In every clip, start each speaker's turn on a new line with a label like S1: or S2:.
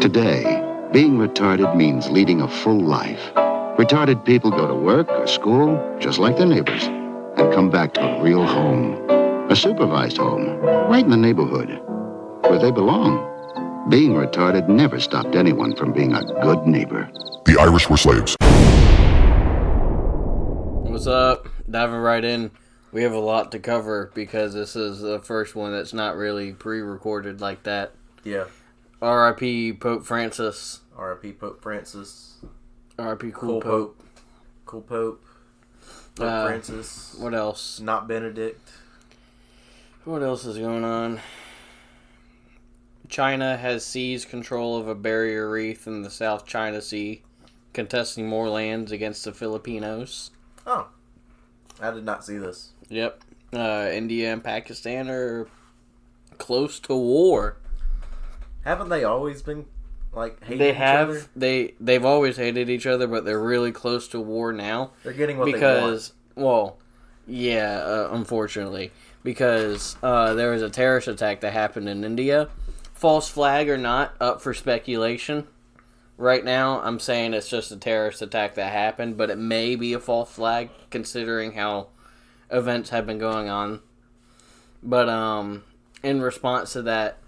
S1: Today, being retarded means leading a full life. Retarded people go to work or school, just like their neighbors, and come back to a real home. A supervised home, right in the neighborhood, where they belong. Being retarded never stopped anyone from being a good neighbor.
S2: The Irish were slaves.
S3: What's up? Diving right in. We have a lot to cover because this is the first one that's not really pre-recorded like that.
S4: Yeah.
S3: R.I.P. Pope Francis.
S4: R.I.P. Pope Francis.
S3: R.I.P. Cool Pope.
S4: Cool Pope. Pope Francis.
S3: What else?
S4: Not Benedict.
S3: What else is going on? China has seized control of a barrier reef in the South China Sea, contesting more lands against the Filipinos.
S4: Oh. I did not see this.
S3: Yep. India and Pakistan are close to war.
S4: Haven't they always been, like, hating
S3: They
S4: each
S3: have.
S4: other?
S3: They've always hated each other, but they're really close to war now.
S4: They're getting what they want.
S3: Because, well, yeah, unfortunately. Because there was a terrorist attack that happened in India. False flag or not, up for speculation. Right now, I'm saying it's just a terrorist attack that happened, but it may be a false flag, considering how events have been going on. But in response to that,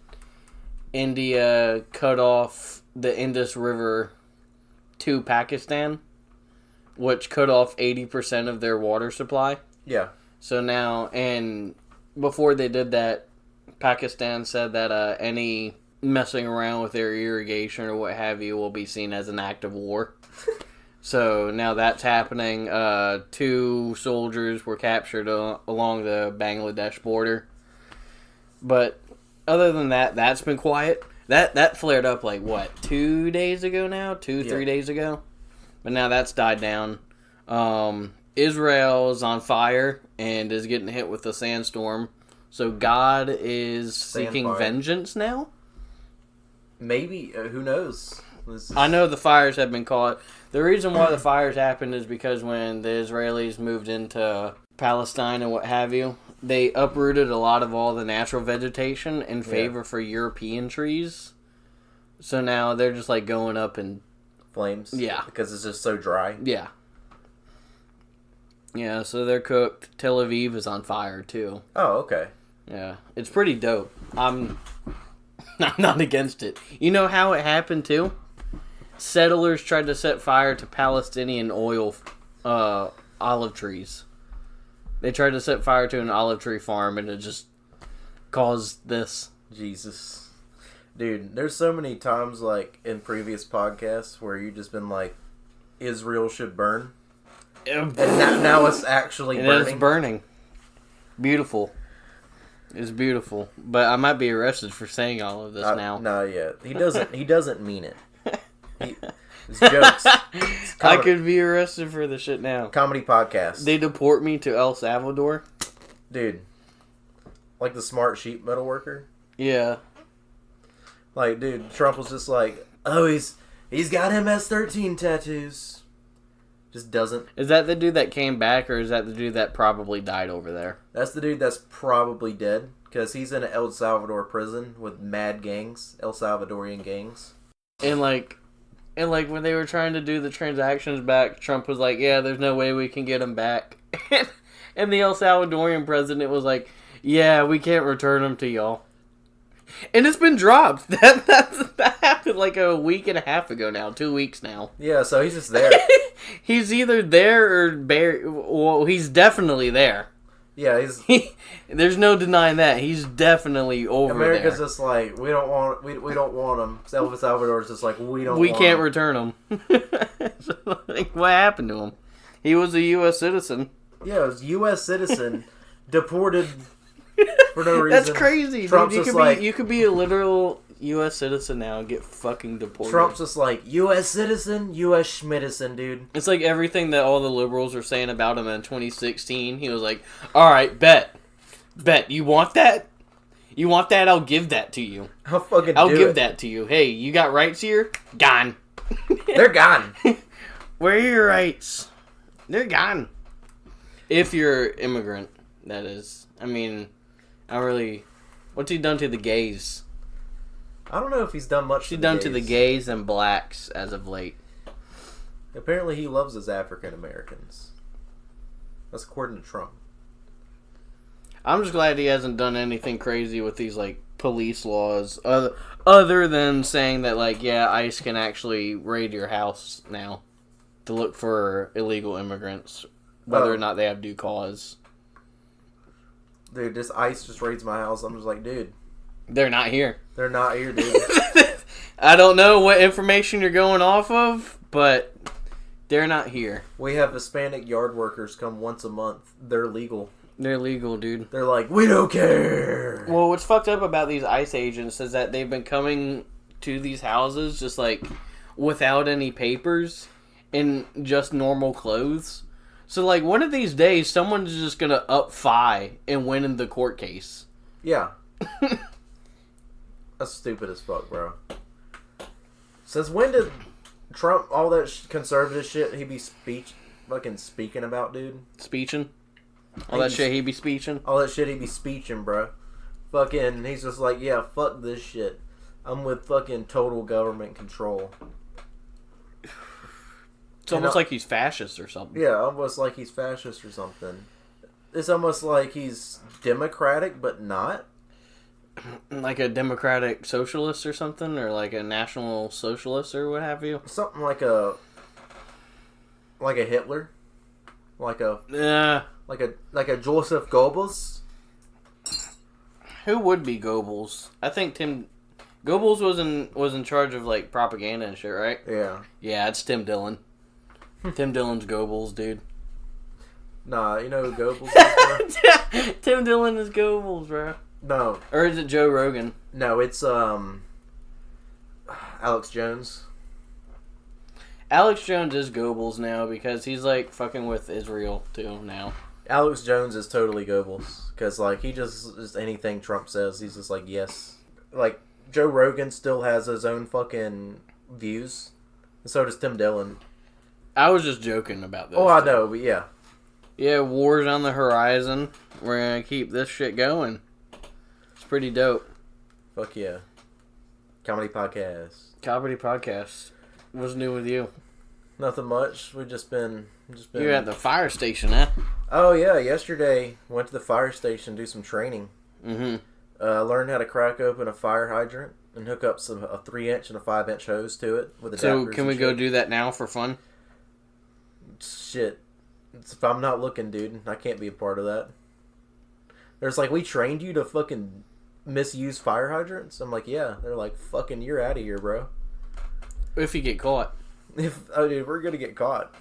S3: India cut off the Indus River to Pakistan, which cut off 80% of their water supply.
S4: Yeah.
S3: So now, and before they did that, Pakistan said that any messing around with their irrigation or what have you will be seen as an act of war. So now that's happening. 2 soldiers were captured along the Bangladesh border. But other than that, that's been quiet. That flared up like, what, 2 days ago now? 3 days ago? But now that's died down. Israel is on fire and is getting hit with a sandstorm. So God is seeking vengeance now?
S4: Maybe. Who knows?
S3: I know the fires have been caught. The reason why the fires happened is because when the Israelis moved into Palestine and what have you, they uprooted a lot of all the natural vegetation in favor for European trees. So now they're just like going up in
S4: flames.
S3: Yeah.
S4: Because it's just so dry.
S3: Yeah. Yeah, so they're cooked. Tel Aviv is on fire too.
S4: Oh, okay.
S3: Yeah. It's pretty dope. I'm not against it. You know how it happened too? Settlers tried to set fire to Palestinian olive trees. They tried to set fire to an olive tree farm, and it just caused this.
S4: Jesus. Dude, there's so many times, like, in previous podcasts where you've just been like, Israel should burn. And now it's actually burning.
S3: It is burning. Beautiful. It's beautiful. But I might be arrested for saying all of this now.
S4: No, yeah. He doesn't mean it. It's jokes.
S3: I could be arrested for the shit now.
S4: Comedy podcast.
S3: They deport me to El Salvador.
S4: Dude. Like the smart sheep metal worker?
S3: Yeah.
S4: Like, dude, Trump was just like, oh, he's got MS-13 tattoos. Just doesn't.
S3: Is that the dude that came back, or is that the dude that probably died over there?
S4: That's the dude that's probably dead, because he's in an El Salvador prison with mad gangs, El Salvadorian gangs.
S3: And when they were trying to do the transactions back, Trump was like, yeah, there's no way we can get them back. And the El Salvadorian president was like, yeah, we can't return them to y'all. And it's been dropped. That happened like a week and a half ago now. 2 weeks now.
S4: Yeah, so he's just there.
S3: He's either there or buried. Well, he's definitely there.
S4: Yeah,
S3: there's no denying that. He's definitely over
S4: America's
S3: there.
S4: just like, we don't want them. El Salvador's just like, we
S3: can't return him. So, like, what happened to him? He was a U.S. citizen.
S4: Yeah, he was a U.S. citizen, deported for no reason.
S3: That's crazy,
S4: Trump's
S3: dude. You could be a literal U.S. citizen now and get fucking deported.
S4: Trump's just like, U.S. citizen, U.S. Schmidison, dude.
S3: It's like everything that all the liberals were saying about him in 2016. He was like, alright, bet. You want that? You want that? I'll give that to you.
S4: I'll
S3: give that to you. Hey, you got rights here? Gone.
S4: They're gone.
S3: Where are your rights? They're gone. If you're immigrant, that is. I mean, what's he done to the gays?
S4: I don't know if he's done much.
S3: She's done to the gays and blacks as of late.
S4: Apparently, he loves his African Americans. That's according to Trump.
S3: I'm just glad he hasn't done anything crazy with these like police laws, other than saying that like ICE can actually raid your house now to look for illegal immigrants, whether or not they have due cause.
S4: Dude, this ICE just raids my house. I'm just like, dude,
S3: they're not here.
S4: They're not here, dude.
S3: I don't know what information you're going off of, but they're not here.
S4: We have Hispanic yard workers come once a month. They're legal.
S3: They're legal, dude.
S4: They're like, we don't care.
S3: Well, what's fucked up about these ICE agents is that they've been coming to these houses just like without any papers in just normal clothes. So like one of these days, someone's just gonna up FI and win in the court case.
S4: Yeah. That's stupid as fuck, bro. Since when did Trump, all that conservative shit he be fucking speaking about, dude?
S3: Speeching? All that shit he be speeching?
S4: All that shit he be speeching, bro. Fucking, he's just like, yeah, fuck this shit. I'm with fucking total government control.
S3: It's almost like he's fascist or something.
S4: Yeah, almost like he's fascist or something. It's almost like he's democratic, but not.
S3: Like a democratic socialist or something? Or like a national socialist or what have you?
S4: Something like a Hitler. Like a Joseph Goebbels.
S3: Who would be Goebbels? I think Goebbels was in charge of like propaganda and shit, right?
S4: Yeah.
S3: Yeah, it's Tim Dillon. Tim Dillon's Goebbels, dude.
S4: Nah, you know who Goebbels is, bro?
S3: Tim Dillon is Goebbels, bro.
S4: No.
S3: Or is it Joe Rogan?
S4: No, it's Alex Jones.
S3: Alex Jones is Goebbels now because he's like fucking with Israel too now.
S4: Alex Jones is totally Goebbels because like he just anything Trump says, he's just like yes. Like Joe Rogan still has his own fucking views, and so does Tim Dillon.
S3: I was just joking about this.
S4: Oh, I know, but yeah.
S3: Yeah, war's on the horizon. We're gonna keep this shit going. It's pretty dope.
S4: Fuck yeah. Comedy podcast.
S3: Comedy podcast. What's new with you?
S4: Nothing much. We've just been.
S3: You're at the fire station, huh?
S4: Oh yeah, yesterday went to the fire station to do some training.
S3: Mm-hmm.
S4: Learned how to crack open a fire hydrant and hook up a 3-inch and a 5-inch hose to it with adapters.
S3: So can we go do that now for fun?
S4: Shit. If I'm not looking, dude, I can't be a part of that. There's like, we trained you to fucking misuse fire hydrants? I'm like, yeah. They're like, fucking, you're out of here, bro.
S3: If you get caught.
S4: Dude, we're gonna get caught.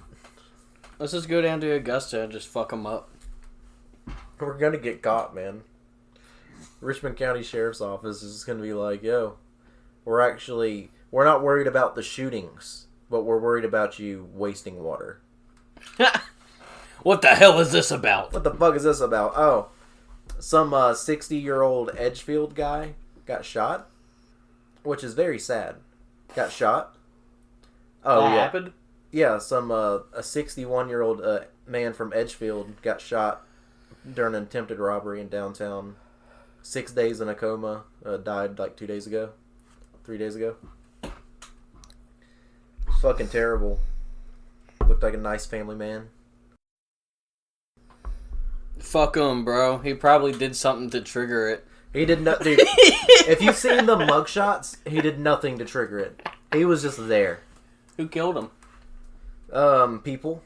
S3: Let's just go down to Augusta and just fuck them up.
S4: We're gonna get caught, man. Richmond County Sheriff's Office is just gonna be like, yo, we're not worried about the shootings, but we're worried about you wasting water.
S3: What the hell is this about?
S4: What the fuck is this about? Oh, some 60-year-old Edgefield guy got shot, which is very sad. Got shot. Oh,
S3: that
S4: yeah.
S3: happened?
S4: Yeah, a 61-year-old man from Edgefield got shot during an attempted robbery in downtown. 6 days in a coma. Died like 3 days ago. Fucking terrible. Looked like a nice family man.
S3: Fuck him, bro. He probably did something to trigger it.
S4: He did not, dude. If you've seen the mugshots, he did nothing to trigger it. He was just there.
S3: Who killed him?
S4: People.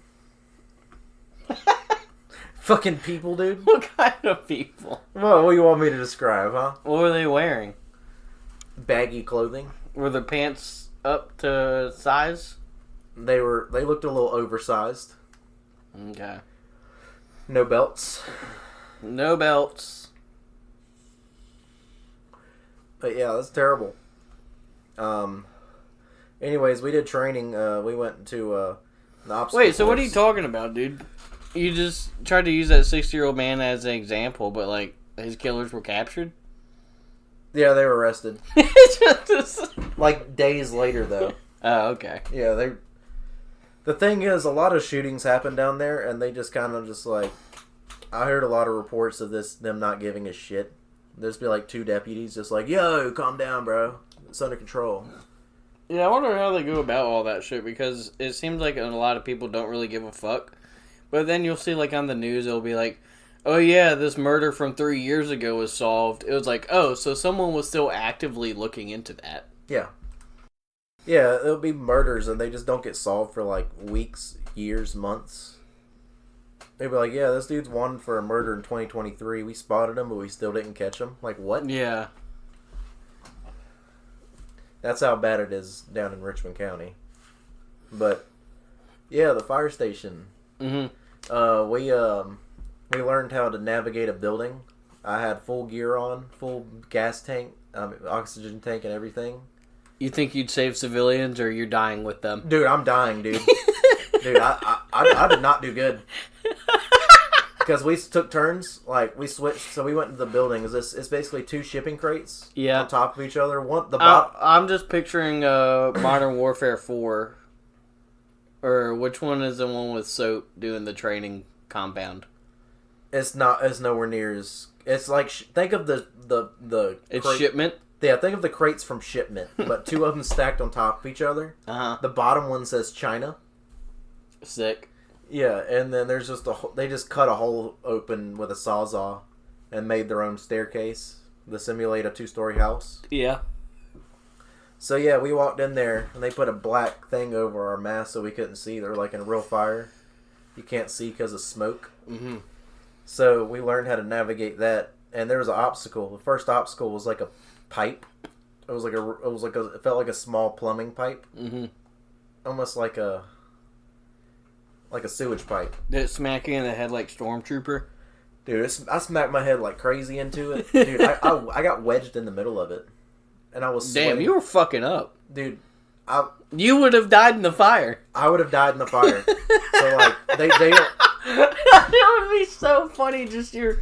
S4: Fucking people, dude.
S3: What kind of people?
S4: What do you want me to describe, huh?
S3: What were they wearing?
S4: Baggy clothing.
S3: Were their pants up to size?
S4: They looked a little oversized.
S3: Okay.
S4: No belts.
S3: No belts.
S4: But yeah, that's terrible. Anyways, we did training. We went to the obstacle
S3: Wait, so what are
S4: course.
S3: you talking about, dude? You just tried to use that 60-year-old man as an example, but like his killers were captured?
S4: Yeah, they were arrested. Like days later, though.
S3: Oh, okay.
S4: Yeah, the thing is, a lot of shootings happen down there, and they just kind of just like... I heard a lot of reports of them not giving a shit. There's be like 2 deputies just like, yo, calm down, bro. It's under control.
S3: Yeah, I wonder how they go about all that shit, because it seems like a lot of people don't really give a fuck. But then you'll see, like, on the news, it'll be like, oh yeah, this murder from 3 years ago was solved. It was like, oh, so someone was still actively looking into that.
S4: Yeah. Yeah, it'll be murders, and they just don't get solved for, like, weeks, years, months. They'll be like, yeah, this dude's wanted for a murder in 2023. We spotted him, but we still didn't catch him. Like, what?
S3: Yeah.
S4: That's how bad it is down in Richmond County. But, yeah, the fire station.
S3: Mm-hmm.
S4: We learned how to navigate a building. I had full gear on, full gas tank, oxygen tank and everything.
S3: You think you'd save civilians, or you're dying with them?
S4: Dude, I'm dying, dude. Dude, I did not do good. Because we took turns, like, we switched, so we went into the building. It's basically 2 shipping crates on top of each other.
S3: I'm just picturing Modern Warfare 4. Or which one is the one with Soap doing the training compound?
S4: It's nowhere near as... It's like, think of the
S3: It's
S4: crate,
S3: Shipment?
S4: Yeah, think of the crates from Shipment, but 2 of them stacked on top of each other.
S3: Uh-huh.
S4: The bottom one says China.
S3: Sick.
S4: Yeah, and then there's just they just cut a hole open with a sawzall and made their own staircase to simulate a 2-story house.
S3: Yeah.
S4: So yeah, we walked in there and they put a black thing over our mask so we couldn't see. They're like in a real fire. You can't see because of smoke.
S3: Mm-hmm.
S4: So we learned how to navigate that, and there was an obstacle. The first obstacle was like a pipe. It felt like a small plumbing pipe.
S3: Mm-hmm.
S4: Almost like a sewage pipe.
S3: Did it smack you in the head like Stormtrooper?
S4: Dude, I smacked my head like crazy into it. Dude, I got wedged in the middle of it. And I was sweating.
S3: Damn, you were fucking up.
S4: Dude,
S3: you would have died in the fire.
S4: I would have died in the fire. So, like, they don't...
S3: That would be so funny, just your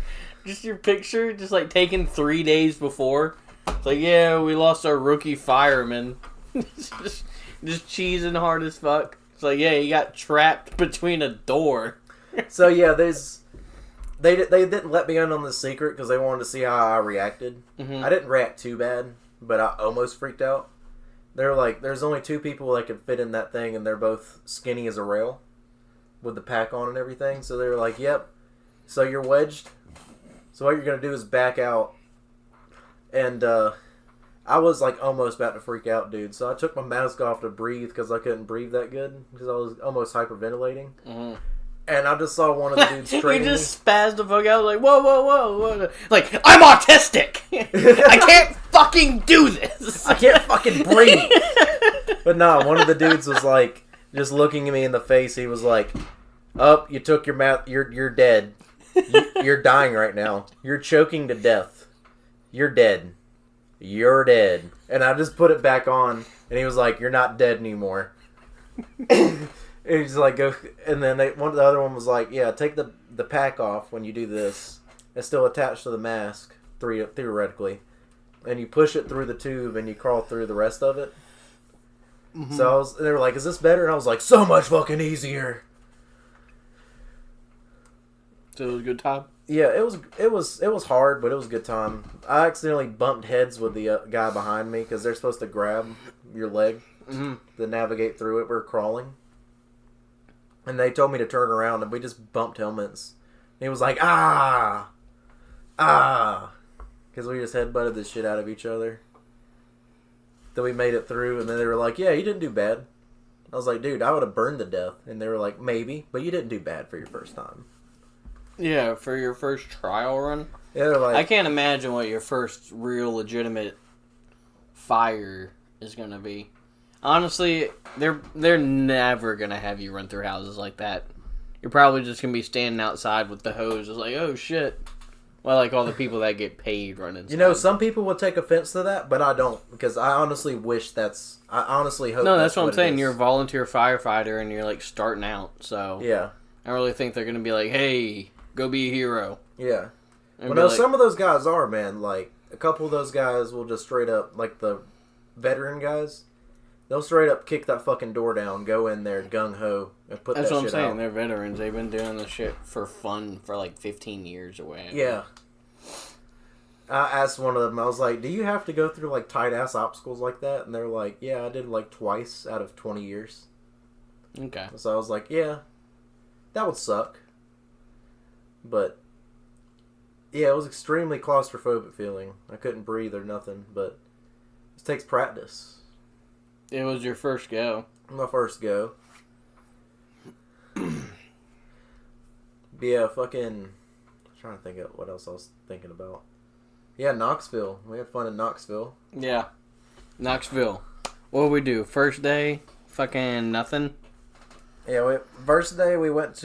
S3: picture, just like taken 3 days before. It's like, yeah, we lost our rookie fireman. just cheesing hard as fuck. It's like, yeah, he got trapped between a door.
S4: So, yeah, they didn't let me in on the secret because they wanted to see how I reacted.
S3: Mm-hmm.
S4: I didn't react too bad, but I almost freaked out. They're like, there's only 2 people that could fit in that thing, and they're both skinny as a rail with the pack on and everything. So they were like, yep, so you're wedged. So what you're going to do is back out. And I was like almost about to freak out, dude. So I took my mask off to breathe because I couldn't breathe that good because I was almost hyperventilating.
S3: Mm-hmm.
S4: And I just saw one of the dudes training
S3: He just spazzed the fuck out, like, whoa, whoa, whoa, whoa. Like, I'm autistic! I can't fucking do this!
S4: I can't fucking breathe! But no, one of the dudes was like, just looking at me in the face, he was like, you took your mouth, you're dead. You're dying right now. You're choking to death. You're dead. You're dead. And I just put it back on, and he was like, you're not dead anymore. And he's like, go, and then the other one was like, yeah, take the pack off when you do this. It's still attached to the mask, theoretically. And you push it through the tube and you crawl through the rest of it. Mm-hmm. So they were like, is this better? And I was like, so much fucking easier.
S3: So it was a good time?
S4: Yeah, it was hard, but it was a good time. I accidentally bumped heads with the guy behind me because they're supposed to grab your leg to navigate through it. We're crawling. And they told me to turn around, and we just bumped helmets. And he was like, because we just headbutted the shit out of each other. Then we made it through, and then they were like, yeah, you didn't do bad. I was like, dude, I would have burned to death. And they were like, maybe, but you didn't do bad for your first time.
S3: Yeah, for your first trial run?
S4: Yeah, they're like,
S3: I can't imagine what your first real legitimate fire is going to be. Honestly, they're never going to have you run through houses like that. You're probably just going to be standing outside with the hose. It's like, oh, shit. Well, like all the people that get paid running.
S4: You know, some people would take offense to that, but I don't. Because I honestly I honestly hope
S3: no, that's what I'm saying. You're a volunteer firefighter and you're, like, starting out. So,
S4: yeah.
S3: I really think they're going to be like, hey, go be a hero.
S4: Yeah. Well, no, some of those guys are, man. Like, a couple of those guys will just straight up, like the veteran guys, they'll straight up kick that fucking door down, go in there gung-ho, and put that shit out. That's what I'm saying.
S3: They're veterans. They've been doing this shit for fun for like 15 years or whatever.
S4: Yeah. I asked one of them, I was like, do you have to go through, like, tight-ass obstacles like that? And they're like, yeah, I did, like, twice out of 20 years.
S3: Okay.
S4: So I was like, yeah, that would suck. But, yeah, it was extremely claustrophobic feeling. I couldn't breathe or nothing, but it takes practice.
S3: It was your first go.
S4: My first go. But yeah, fucking... I'm trying to think of what else I was thinking about. Yeah, Knoxville. We had fun in Knoxville.
S3: Yeah. Knoxville. What did we do? First day? Fucking nothing?
S4: Yeah, first day we went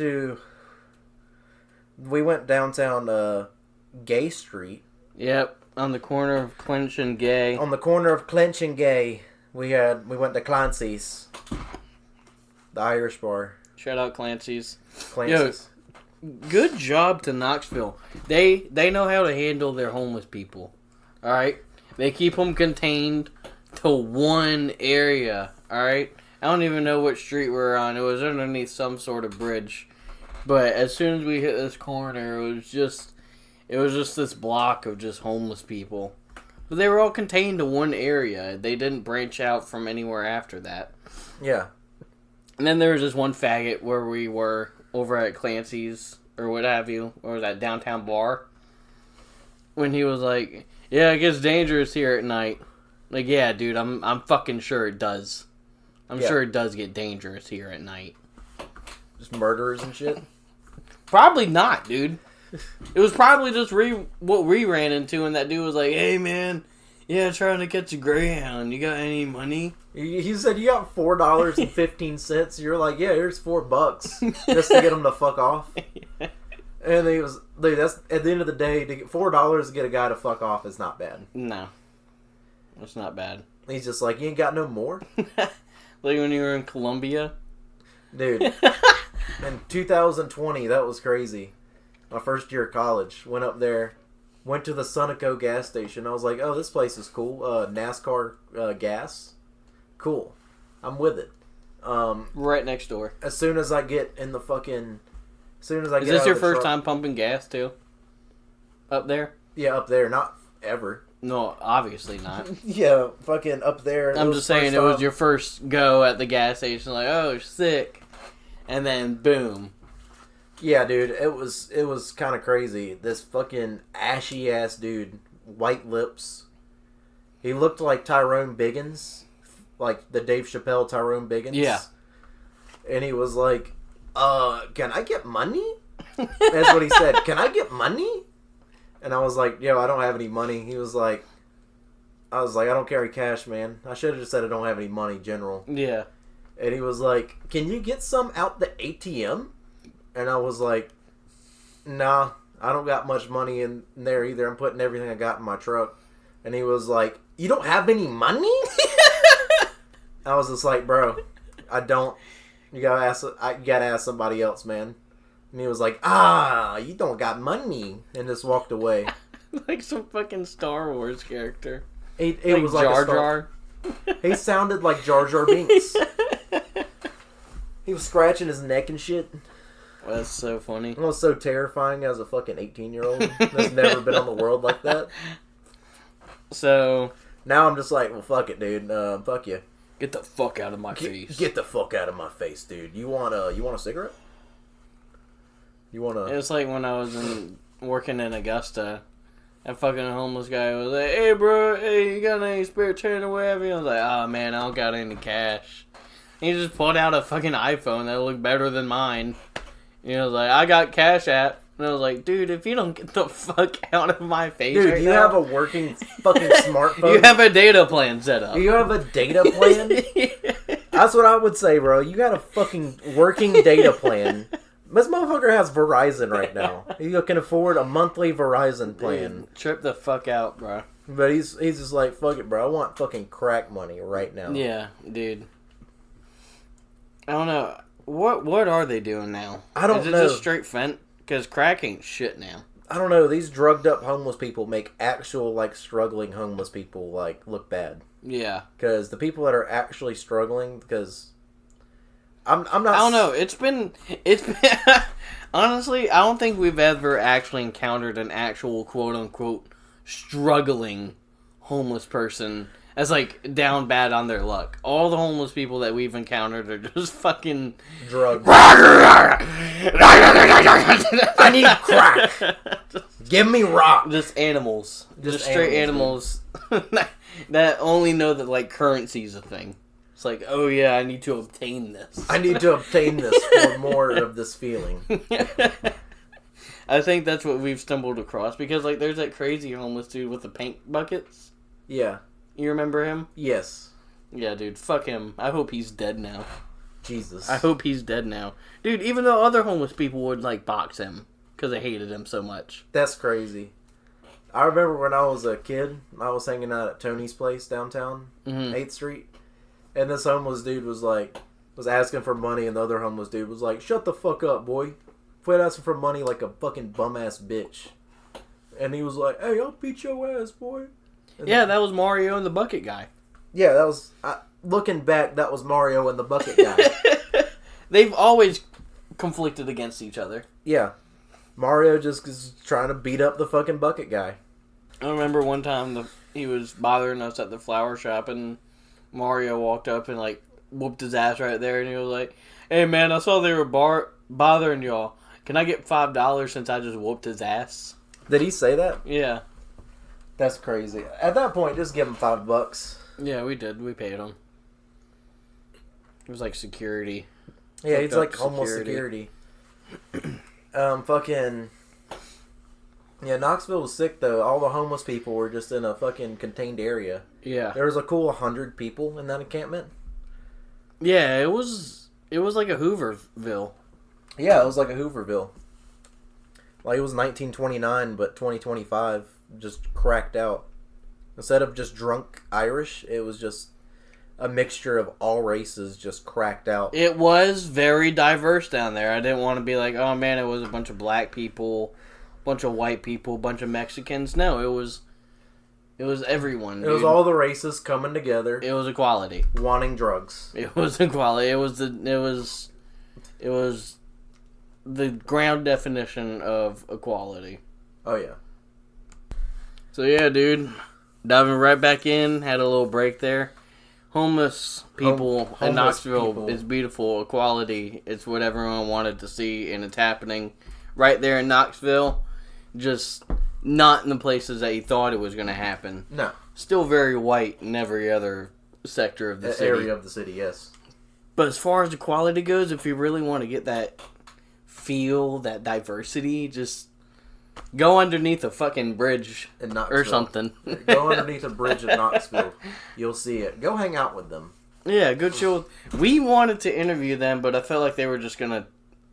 S4: downtown Gay Street.
S3: Yep. On the corner of Clinch and Gay.
S4: On the corner of Clinch and Gay, we went to Clancy's. The Irish bar.
S3: Shout out Clancy's.
S4: Clancy's.
S3: Yo, good job to Knoxville. They know how to handle their homeless people. Alright? They keep them contained to one area. Alright? I don't even know what street we're on. It was underneath some sort of bridge. But as soon as we hit this corner, it was just this block of just homeless people. But they were all contained to one area. They didn't branch out from anywhere after that.
S4: Yeah.
S3: And then there was this one faggot where we were over at Clancy's or what have you, or that downtown bar. When he was like, "Yeah, it gets dangerous here at night." Like, yeah, dude, I'm fucking sure it does. I'm sure it does get dangerous here at night.
S4: Just murderers and shit?
S3: Probably not, dude. It was probably just what we ran into, and that dude was like, "Hey, man, yeah, trying to catch a Greyhound. You got any money?"
S4: He said, "You got $4.15. You're like, "Yeah, here's $4 just to get him to fuck off." Yeah. And he was, dude, that's, at the end of the day, to get $4 to get a guy to fuck off is not bad.
S3: No. It's not bad.
S4: He's just like, "You ain't got no more?"
S3: Like when you were in Colombia?
S4: Dude, in 2020, that was crazy. My first year of college, went up there, went to the Sunoco gas station. I was like, "Oh, this place is cool. NASCAR gas, cool. I'm with it."
S3: Right next door.
S4: As soon as I get in the fucking, is
S3: this your first time pumping gas too? Up there?
S4: Yeah, up there. Not ever.
S3: No, obviously not.
S4: Yeah, fucking up there.
S3: I'm just saying it was your first go at the gas station. Like, oh, sick, and then boom.
S4: Yeah, dude, it was kind of crazy. This fucking ashy ass dude, white lips. He looked like Tyrone Biggins, like the Dave Chappelle Tyrone Biggins.
S3: Yeah.
S4: And he was like, "Can I get money?" That's what he said. "Can I get money?" And I was like, "Yo, I don't have any money." He was like, "I don't carry cash, man. I should have just said I don't have any money, general."
S3: Yeah.
S4: And he was like, "Can you get some out the ATM?" And I was like, "Nah, I don't got much money in there either. I'm putting everything I got in my truck." And he was like, "You don't have any money?" I was just like, "Bro, I don't. You gotta ask somebody else, man." And he was like, "You don't got money," and just walked away.
S3: Like some fucking Star Wars character.
S4: It was like
S3: Jar Jar.
S4: He sounded like Jar Jar Binks. He was scratching his neck and shit.
S3: That's so funny.
S4: It was so terrifying as a fucking 18-year-old that's never been on the world like that.
S3: So
S4: now I'm just like, well, fuck it, dude. Fuck you.
S3: Get the fuck out of my face.
S4: Get the fuck out of my face, dude. You want a cigarette? You want a...
S3: It's like when I was working in Augusta. That fucking homeless guy was like, "Hey, bro, hey, you got any spare change or whatever?" I was like, "Oh, man, I don't got any cash." And he just pulled out a fucking iPhone that looked better than mine. And he was like, "I got Cash App." And I was like, "Dude, if you don't get the fuck out of my face,
S4: dude,
S3: right
S4: you
S3: now,
S4: have a working fucking smartphone.
S3: You have a data plan set up.
S4: You have a data plan?
S3: Yeah.
S4: That's what I would say, bro. You got a fucking working data plan. This motherfucker has Verizon right now. You can afford a monthly Verizon plan.
S3: Dude, trip the fuck out, bro.
S4: But he's just like, "Fuck it, bro. I want fucking crack money right now."
S3: Yeah, dude. I don't know. What are they doing now?
S4: I don't know.
S3: Is it just straight fent? Because crack ain't shit now.
S4: I don't know. These drugged up homeless people make actual, like, struggling homeless people, like, look bad.
S3: Yeah.
S4: Because the people that are actually struggling, because... I'm not...
S3: I don't know. It's been honestly, I don't think we've ever actually encountered an actual quote-unquote struggling homeless person as, like, down bad on their luck. All the homeless people that we've encountered are just fucking...
S4: drugs. I need crack. Give me rock.
S3: Just animals. Just straight animals that only know that, like, currency's a thing. It's like, oh yeah, I need to obtain this.
S4: I need to obtain this for more of this feeling.
S3: I think that's what we've stumbled across. Because, like, there's that crazy homeless dude with the paint buckets.
S4: Yeah.
S3: You remember him?
S4: Yes.
S3: Yeah, dude. Fuck him. I hope he's dead now.
S4: Jesus.
S3: I hope he's dead now. Dude, even though other homeless people would, like, box him. Because they hated him so much.
S4: That's crazy. I remember when I was a kid, I was hanging out at Tony's place downtown, 8th Street. And this homeless dude was asking for money, and the other homeless dude was like, shut the fuck up, boy. Quit asking for money like a fucking bum-ass bitch. And he was like, hey, I'll beat your ass, boy. And
S3: yeah, that was Mario and the bucket guy.
S4: Yeah, that was... looking back, that was Mario and the bucket guy.
S3: They've always conflicted against each other.
S4: Yeah. Mario just is trying to beat up the fucking bucket guy.
S3: I remember one time he was bothering us at the flower shop, and Mario walked up and, like, whooped his ass right there, and he was like, hey, man, I saw they were bothering y'all. Can I get $5 since I just whooped his ass?
S4: Did he say that?
S3: Yeah.
S4: That's crazy. At that point, just give him $5.
S3: Yeah, we did. We paid him. It was like security.
S4: Yeah, he's like almost security. Fucking... Yeah, Knoxville was sick, though. All the homeless people were just in a fucking contained area.
S3: Yeah.
S4: There was a cool 100 people in that encampment.
S3: Yeah, it was like a Hooverville.
S4: Yeah, it was like a Hooverville. Like, it was 1929, but 2025 just cracked out. Instead of just drunk Irish, it was just a mixture of all races just cracked out.
S3: It was very diverse down there. I didn't want to be like, oh man, it was a bunch of black people, bunch of white people, bunch of Mexicans. No, it was everyone.
S4: It was all the races coming together.
S3: It was equality.
S4: Wanting drugs.
S3: It was equality. It was the ground definition of equality.
S4: Oh yeah.
S3: So yeah, dude, diving right back in. Had a little break there. Homeless people in Knoxville is beautiful. Equality. It's what everyone wanted to see, and it's happening right there in Knoxville. Just not in the places that you thought it was going to happen.
S4: No.
S3: Still very white in every other sector of the city.
S4: Area of the city, yes.
S3: But as far as equality goes, if you really want to get that feel, that diversity, just go underneath a fucking bridge
S4: in Knoxville.
S3: Or something.
S4: Go underneath a bridge in Knoxville. You'll see it. Go hang out with them.
S3: Yeah, good show. We wanted to interview them, but I felt like they were just going to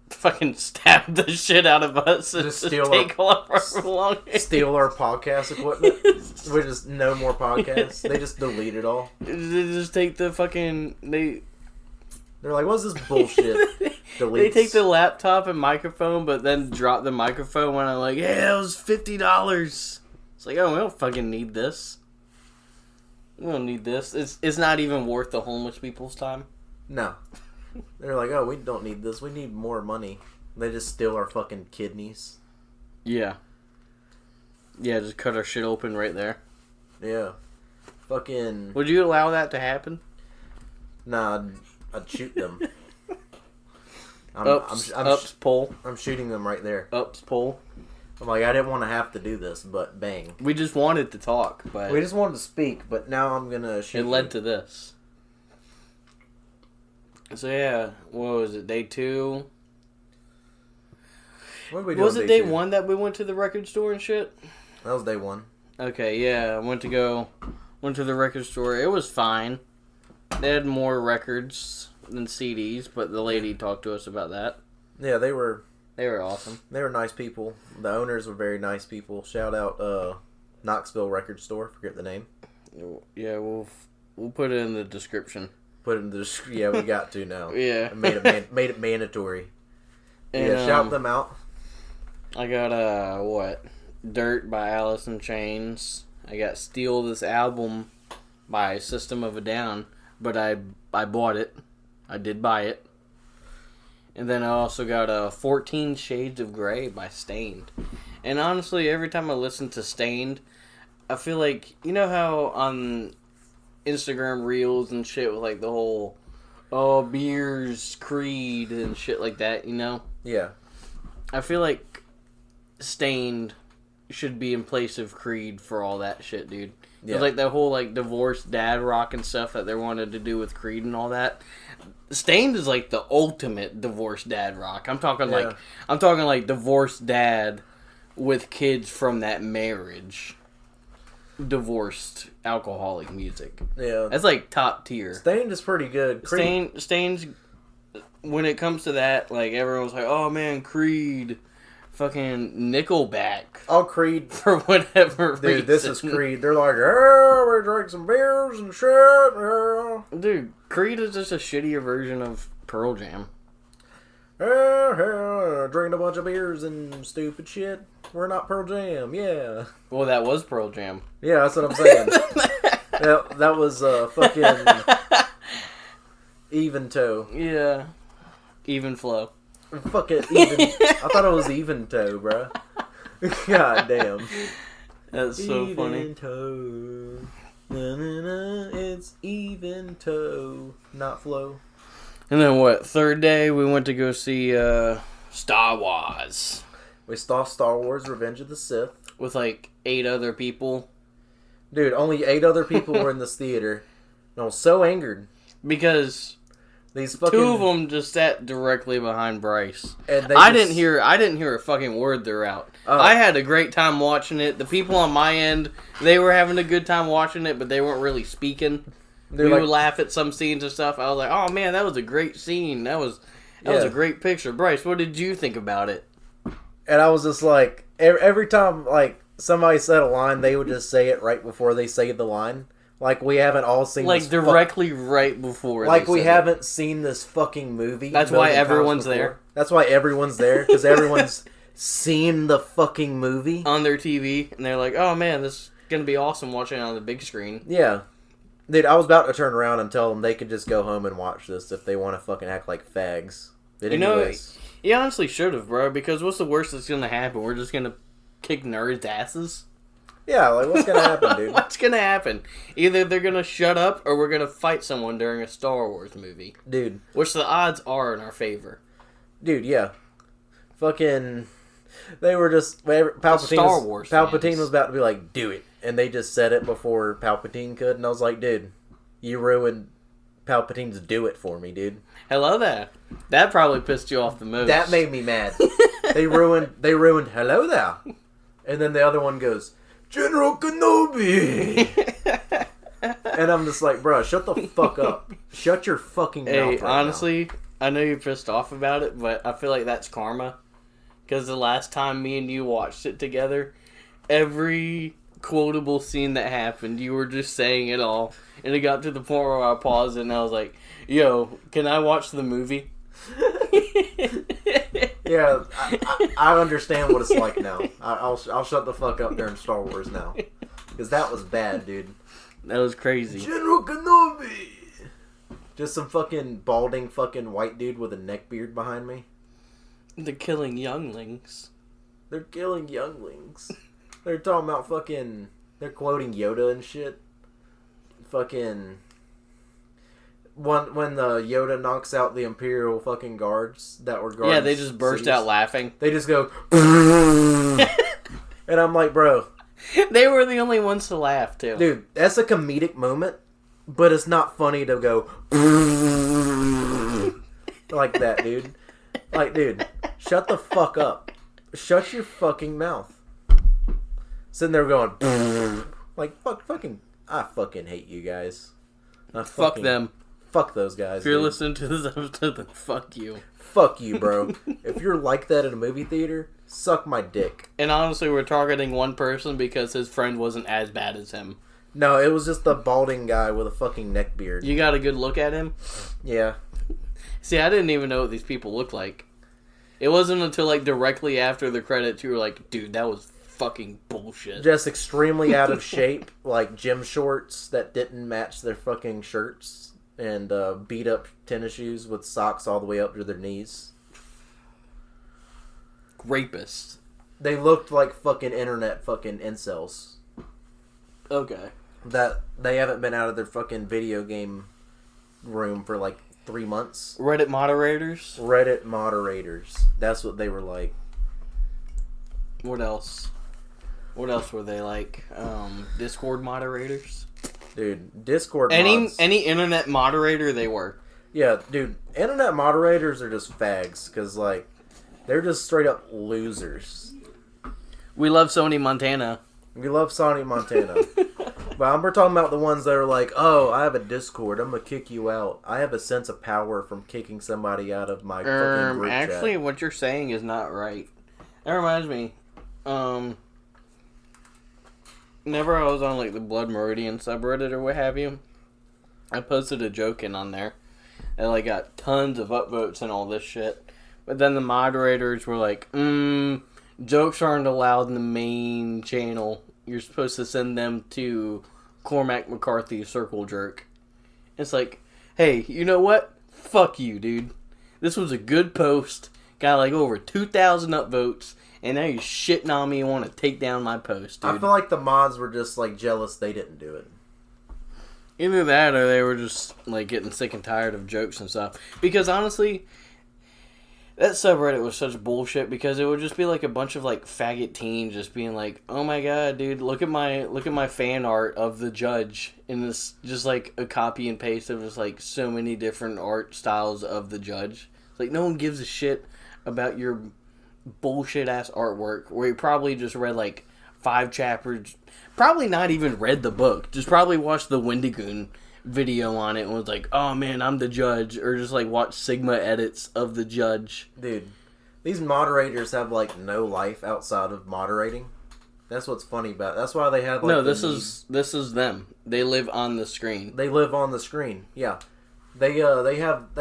S3: fucking stab the shit out of us and just take all of our belongings.
S4: Steal our podcast equipment. We just no more podcasts. They just delete it all.
S3: They just take the fucking...
S4: They're like, what's this bullshit? Deletes.
S3: They take the laptop and microphone, but then drop the microphone when I'm like, hey, that was $50. It's like, oh, we don't fucking need this. We don't need this. It's not even worth the homeless people's time.
S4: No. They're like, oh, we don't need this. We need more money. They just steal our fucking kidneys.
S3: Yeah. Yeah, just cut our shit open right there.
S4: Yeah. Fucking...
S3: Would you allow that to happen?
S4: Nah, I'd shoot them.
S3: Ups, pull.
S4: I'm shooting them right there.
S3: Ups, pull.
S4: I'm like, I didn't want to have to do this, but bang.
S3: We just wanted to talk, but...
S4: We just wanted to speak, but now I'm going to shoot
S3: It led to this. So yeah, what was it, day 2?
S4: What did we do
S3: Was
S4: on
S3: it day
S4: two?
S3: 1 that we went to the record store and shit?
S4: That was day 1.
S3: Okay, yeah, I went to the record store. It was fine. They had more records than CDs, but the lady talked to us about that.
S4: Yeah, they were
S3: awesome.
S4: They were nice people. The owners were very nice people. Shout out Knoxville Record Store. Forget the name.
S3: Yeah, we'll put it in the description.
S4: Put it in the yeah, we got to now.
S3: Yeah,
S4: I made it mandatory.
S3: And,
S4: yeah, shout them out.
S3: I got what? Dirt by Alice in Chains. I got Steal This Album by System of a Down, but I bought it. I did buy it. And then I also got 14 Shades of Grey by Stained. And honestly, every time I listen to Stained, I feel like, you know how on Instagram Reels and shit with, like, the whole, oh, beers, Creed, and shit like that, you know?
S4: Yeah.
S3: I feel like Stained should be in place of Creed for all that shit, dude.
S4: Yeah.
S3: It's like that whole, like, divorced dad rock and stuff that they wanted to do with Creed and all that. Stained is like the ultimate divorced dad rock. I'm talking like divorced dad with kids from that marriage. Divorced alcoholic music.
S4: Yeah.
S3: That's like top tier.
S4: Stained is pretty good.
S3: Stained's, when it comes to that, like, everyone's like, oh man, Creed, fucking Nickelback.
S4: Oh, Creed.
S3: For whatever reason.
S4: Dude, this is Creed. They're like, oh, we drink some beers and shit. Yeah.
S3: Dude, Creed is just a shittier version of Pearl Jam.
S4: Drinking a bunch of beers and stupid shit. We're not Pearl Jam, yeah.
S3: Well, that was Pearl Jam.
S4: Yeah, that's what I'm saying. that was fucking even toe.
S3: Yeah. Even flow.
S4: Fucking even. I thought it was even toe, bro. God damn.
S3: That's so
S4: even
S3: funny.
S4: Toe. Na, na, na, it's even toe, not flow.
S3: And then what? Third day, we went to go see Star Wars.
S4: We saw Star Wars Revenge of the Sith.
S3: With like 8 other people.
S4: Dude, only 8 other people were in this theater. And I was so angered.
S3: Because
S4: these fucking
S3: 2 of them just sat directly behind Bryce.
S4: And
S3: I didn't hear a fucking word throughout. I had a great time watching it. The people on my end, they were having a good time watching it, but they weren't really speaking. We would laugh at some scenes and stuff. I was like, oh man, that was a great scene. That was a great picture. Bryce, what did you think about it?
S4: And I was just like, every time like somebody said a line, they would just say it right before they say the line. Like we haven't all seen
S3: like
S4: this
S3: directly right before.
S4: Like we haven't seen this fucking movie.
S3: That's why everyone's there.
S4: That's why everyone's there, because everyone's seen the fucking movie
S3: on their TV, and they're like, "Oh man, this is gonna be awesome watching it on the big screen."
S4: Yeah, dude, I was about to turn around and tell them they could just go home and watch this if they want to fucking act like fags. But anyways,
S3: you honestly should have, bro. Because what's the worst that's gonna happen? We're just gonna kick nerds' asses.
S4: Yeah, like what's gonna happen, dude?
S3: What's gonna happen? Either they're gonna shut up, or we're gonna fight someone during a Star Wars movie,
S4: dude.
S3: Which the odds are in our favor,
S4: dude. Yeah, fucking. They were just Palpatine was about to be like, "Do it," and they just said it before Palpatine could, and I was like, "Dude, you ruined Palpatine's do it for me, dude."
S3: Hello there. That probably pissed you off the most.
S4: That made me mad. They ruined hello there, and then the other one goes, General Kenobi. And I'm just like, bro, shut the fuck up. Shut your fucking mouth right
S3: honestly,
S4: now.
S3: I know you're pissed off about it, but I feel like that's karma. Because the last time me and you watched it together, every quotable scene that happened, you were just saying it all. And it got to the point where I paused and I was like, yo, can I watch the movie?
S4: Yeah, I understand what it's like now. I'll shut the fuck up during Star Wars now. Because that was bad, dude.
S3: That was crazy.
S4: General Kenobi! Just some fucking balding fucking white dude with a neck beard behind me.
S3: They're killing younglings.
S4: They're killing younglings. They're talking about fucking... They're quoting Yoda and shit. Fucking... When the Yoda knocks out the Imperial fucking guards that were guards.
S3: Yeah, they just burst out laughing.
S4: They just go... And I'm like, bro...
S3: They were the only ones to laugh, too.
S4: Dude, that's a comedic moment, but it's not funny to go... like that, dude. Like, dude, shut the fuck up. Shut your fucking mouth. Sitting there going... like, I fucking hate you guys.
S3: Fuck them.
S4: Fuck those guys.
S3: If you're listening to this episode, then fuck you.
S4: Fuck you, bro. If you're like that in a movie theater, suck my dick.
S3: And honestly, we're targeting one person because his friend wasn't as bad as him.
S4: No, it was just the balding guy with a fucking neck beard.
S3: You got a good look at him?
S4: Yeah.
S3: See, I didn't even know what these people looked like. It wasn't until, like, directly after the credits you were like, dude, that was fucking bullshit.
S4: Just extremely out of shape, like gym shorts that didn't match their fucking shirts. And beat up tennis shoes with socks all the way up to their knees.
S3: Rapists.
S4: They looked like fucking internet fucking incels.
S3: Okay.
S4: that they haven't been out of their fucking video game room for like 3 months.
S3: Reddit moderators?
S4: Reddit moderators. That's what they were like.
S3: What else? What else were they like? Discord moderators?
S4: Dude, Discord
S3: Any internet moderator they were.
S4: Yeah, dude, internet moderators are just fags, because, like, they're just straight up losers.
S3: We love Sony Montana.
S4: We love Sony Montana. But we're talking about the ones that are like, oh, I have a Discord, I'm gonna kick you out. I have a sense of power from kicking somebody out of my fucking group
S3: actually,
S4: chat.
S3: what you're saying is not right. That reminds me, whenever I was on, like, the Blood Meridian subreddit or what have you, I posted a joke in on there. And, like, got tons of upvotes and all this shit. But then the moderators were like, jokes aren't allowed in the main channel. You're supposed to send them to Cormac McCarthy Circle Jerk. It's like, hey, you know what? Fuck you, dude. This was a good post. Got, like, over 2,000 upvotes. And now you're shitting on me and want to take down my post, dude.
S4: I feel like the mods were just, like, jealous they didn't do it.
S3: Either that or they were just, like, getting sick and tired of jokes and stuff. Because, honestly, that subreddit was such bullshit because it would just be, like, a bunch of, like, faggot teens just being like, oh my god, dude, look at my fan art of the judge. And this, just, like, a copy and paste of just, like, so many different art styles of the judge. It's like, no one gives a shit about your bullshit-ass artwork where you probably just read, like, 5 chapters, probably not even read the book, just probably watched the Wendigoon video on it and was like, oh man, I'm the judge, or just like watch Sigma edits of the judge.
S4: Dude, these moderators have like no life outside of moderating. That's what's funny about it. That's why they have like
S3: no, this is them. They live on the screen.
S4: They live on the screen. Yeah. They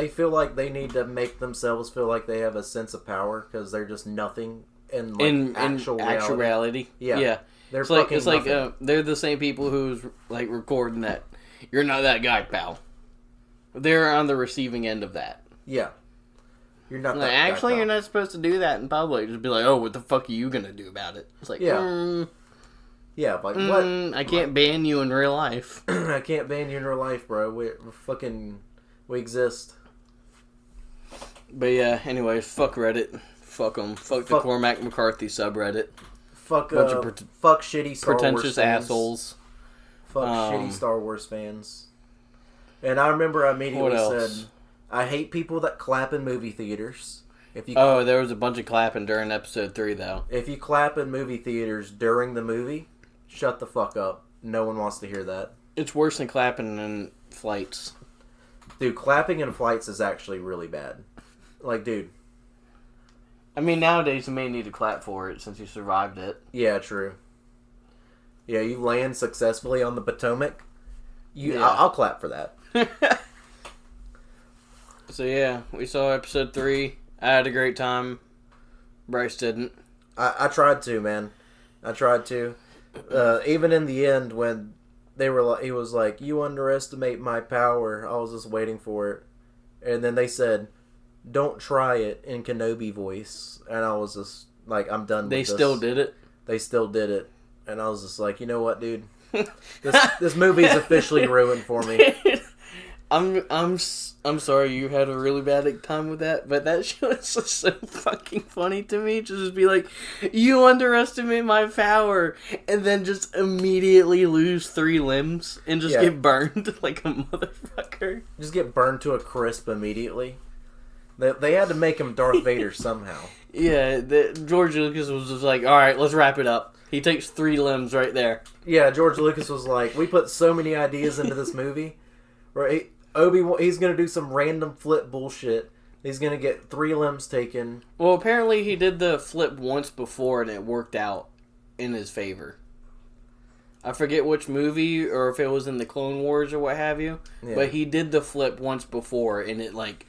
S4: feel like they need to make themselves feel like they have a sense of power because they're just nothing in like actual
S3: reality.
S4: Yeah. They're
S3: it's like they're the same people who's like recording that. You're not that guy, pal. They're on the receiving end of that.
S4: Yeah. You're not
S3: like,
S4: that
S3: actually,
S4: guy,
S3: you're not supposed to do that in public. Just be like, oh, what the fuck are you gonna do about it? It's like,
S4: yeah. Yeah, like what?
S3: I can't ban you in real life.
S4: I can't ban you in real life, bro. We exist.
S3: But yeah, anyways, fuck Reddit. Fuck them. Fuck the Cormac McCarthy subreddit.
S4: Fuck shitty Star Wars
S3: pretentious
S4: fans.
S3: assholes.
S4: Fuck shitty Star Wars fans. And I remember I immediately said, I hate people that clap in movie theaters.
S3: There was a bunch of clapping during episode 3, though.
S4: If you clap in movie theaters during the movie, shut the fuck up. No one wants to hear that.
S3: It's worse than clapping in flights.
S4: Dude, clapping in flights is actually really bad. Like, dude.
S3: I mean, nowadays you may need to clap for it since you survived it.
S4: Yeah, true. Yeah, you land successfully on the Potomac. I'll clap for that.
S3: So yeah, we saw episode 3. I had a great time. Bryce didn't.
S4: I tried to, man. I tried to. Even in the end, when he was like, "You underestimate my power." I was just waiting for it, and then they said, "Don't try it" in Kenobi voice, and I was just like, "I'm done."
S3: They still did it.
S4: They still did it, and I was just like, "You know what, dude? This movie's officially ruined for me."
S3: I'm sorry you had a really bad time with that, but that shit was just so fucking funny to me. To just be like, you underestimate my power, and then just immediately lose 3 limbs and just get burned like a motherfucker.
S4: Just get burned to a crisp immediately. They had to make him Darth Vader somehow.
S3: Yeah, George Lucas was just like, alright, let's wrap it up. He takes 3 limbs right there.
S4: Yeah, George Lucas was like, we put so many ideas into this movie. Right? Obi-Wan, he's going to do some random flip bullshit. He's going to get 3 limbs taken.
S3: Well, apparently he did the flip once before and it worked out in his favor. I forget which movie or if it was in the Clone Wars or what have you. Yeah. But he did the flip once before and it like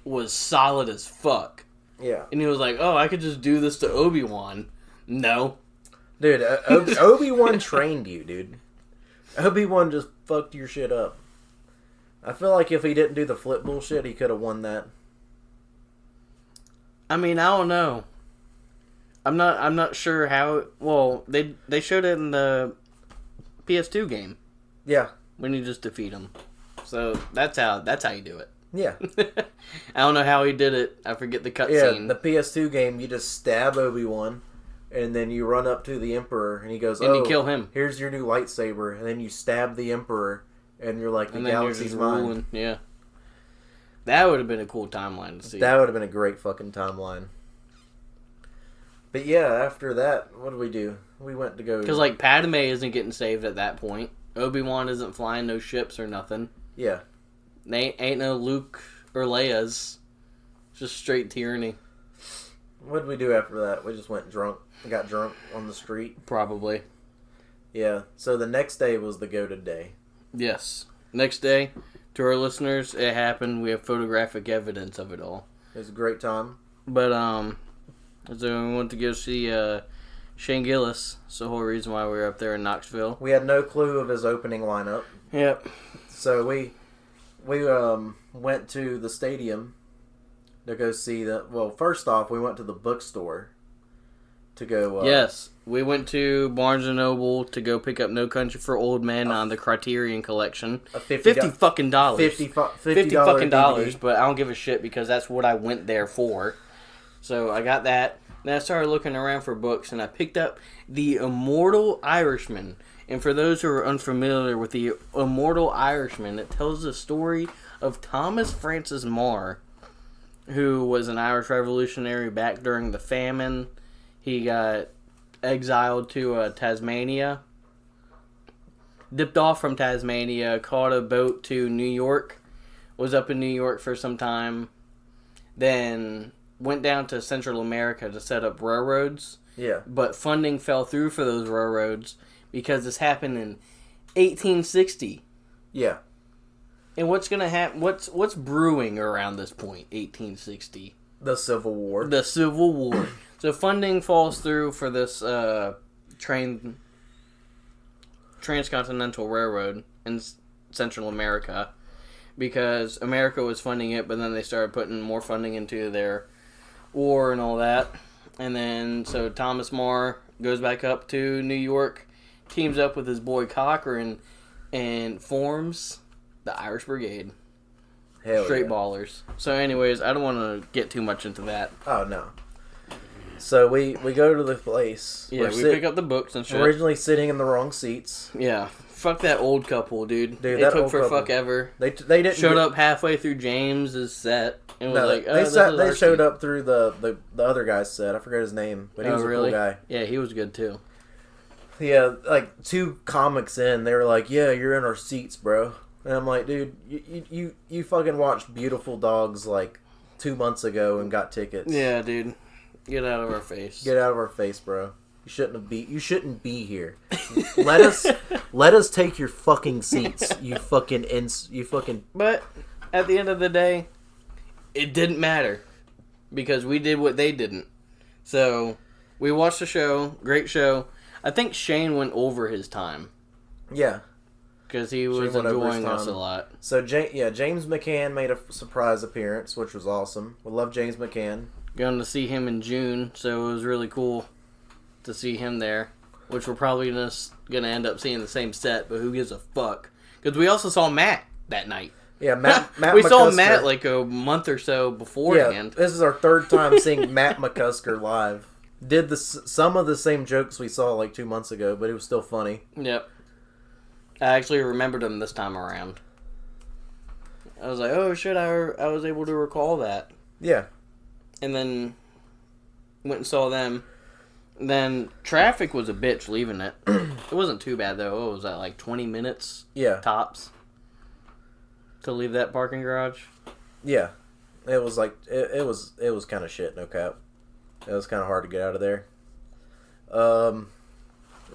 S3: was solid as fuck.
S4: Yeah.
S3: And he was like, oh, I could just do this to Obi-Wan. No.
S4: Dude, Obi-Wan trained you, dude. Obi-Wan just fucked your shit up. I feel like if he didn't do the flip bullshit, he could have won that.
S3: I mean, I don't know. I'm not sure how. Well, they showed it in the PS2 game
S4: Yeah.
S3: when you just defeat him. So that's how you do it.
S4: Yeah.
S3: I don't know how he did it. I forget the cutscene.
S4: The PS2 game, you just stab Obi-Wan, and then you run up to the Emperor, and he goes,
S3: and you kill him.
S4: Here's your new lightsaber, and then you stab the Emperor, and you're like, the galaxy's mine.
S3: Ruling. Yeah. That would have been a cool timeline to see.
S4: That would have been a great fucking timeline. But yeah, after that, what did we do? We went to go...
S3: Because, like, Padme isn't getting saved at that point. Obi-Wan isn't flying no ships or nothing.
S4: Yeah.
S3: Ain't no Luke or Leia's. Just straight tyranny.
S4: What did we do after that? We just went drunk. Got drunk on the street.
S3: Probably.
S4: Yeah. So the next day was the goated day.
S3: Yes. Next day, to our listeners, it happened. We have photographic evidence of it all.
S4: It was a great time.
S3: But, so we went to go see, Shane Gillis. It's the whole reason why we were up there in Knoxville.
S4: We had no clue of his opening lineup.
S3: Yep.
S4: So we went to the stadium to go see the... Well, first off, we went to the bookstore to go...
S3: yes. We went to Barnes & Noble to go pick up No Country for Old Men on the Criterion Collection. $50 fucking dollars.
S4: $50
S3: fucking dollars,
S4: DVD.
S3: but I don't give a shit because that's what I went there for. So I got that. Then I started looking around for books, and I picked up The Immortal Irishman. And for those who are unfamiliar with The Immortal Irishman, it tells the story of Thomas Francis Meagher, who was an Irish revolutionary back during the famine. He got exiled to Tasmania, dipped off from Tasmania, caught a boat to New York, was up in New York for some time, then went down to Central America to set up railroads.
S4: Yeah.
S3: But funding fell through for those railroads because this happened in 1860.
S4: Yeah.
S3: And what's gonna happen? What's brewing around this point? 1860.
S4: The Civil War.
S3: The Civil War. So funding falls through for this transcontinental railroad in Central America because America was funding it, but then they started putting more funding into their war and all that. And then so Thomas Meagher goes back up to New York, teams up with his boy Cochran, and forms the Irish Brigade.
S4: Hell
S3: Straight
S4: yeah.
S3: ballers. So anyways, I don't want to get too much into that.
S4: Oh, no. So we go to the place.
S3: Yeah, we pick up the books and shit.
S4: Originally sitting in the wrong seats.
S3: Yeah. Fuck that old couple, dude.
S4: Dude,
S3: it
S4: that
S3: took
S4: old
S3: for
S4: couple.
S3: fuck ever.
S4: They didn't
S3: Showed up halfway through James's set and was like,
S4: they showed up through the other guy's set. I forget his name, but he was a cool guy.
S3: Yeah, he was good too.
S4: Yeah, like 2 comics in, they were like, "Yeah, you're in our seats, bro." And I'm like, "Dude, you fucking watched Beautiful Dogs like 2 months ago and got tickets."
S3: Yeah, dude. Get out of our face.
S4: Get out of our face, bro. You shouldn't be here. let us take your fucking seats. You fucking.
S3: But at the end of the day, it didn't matter because we did what they didn't. So we watched the show. Great show. I think Shane went over his time.
S4: Yeah.
S3: Because he was enjoying us a lot.
S4: So, James McCann made a surprise appearance, which was awesome. We love James McCann.
S3: Going to see him in June, so it was really cool to see him there. Which we're probably just going to end up seeing the same set, but who gives a fuck? Because we also saw Matt that night.
S4: Yeah, Matt
S3: we saw
S4: McCusker.
S3: Matt like a month or so beforehand.
S4: Yeah, this is our 3rd time seeing Matt McCusker live. Did some of the same jokes we saw like 2 months ago, but it was still funny.
S3: Yep. I actually remembered him this time around. I was like, oh shit, I was able to recall that.
S4: Yeah.
S3: And then went and saw them. Then traffic was a bitch leaving it. It wasn't too bad though. What was that, like 20 minutes?
S4: Yeah.
S3: Tops. To leave that parking garage?
S4: Yeah. It was like, it was kind of shit, no cap. It was kind of hard to get out of there.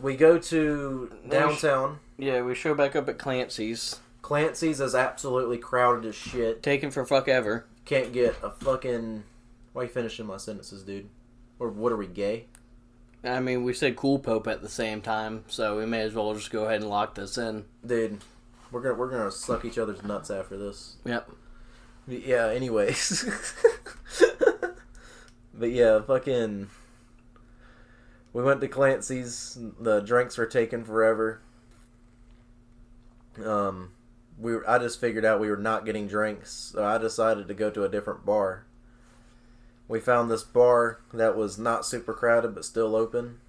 S4: We go to downtown.
S3: Yeah, we show back up at Clancy's.
S4: Clancy's is absolutely crowded as shit.
S3: Taken for fuck ever.
S4: Can't get a fucking... Why are you finishing my sentences, dude? Or what are we, gay?
S3: I mean, we said Cool Pope at the same time, so we may as well just go ahead and lock this in.
S4: Dude, we're gonna suck each other's nuts after this.
S3: Yep.
S4: Yeah, anyways. But yeah, fucking... We went to Clancy's. The drinks were taking forever. I just figured out we were not getting drinks, so I decided to go to a different bar. We found this bar that was not super crowded but still open.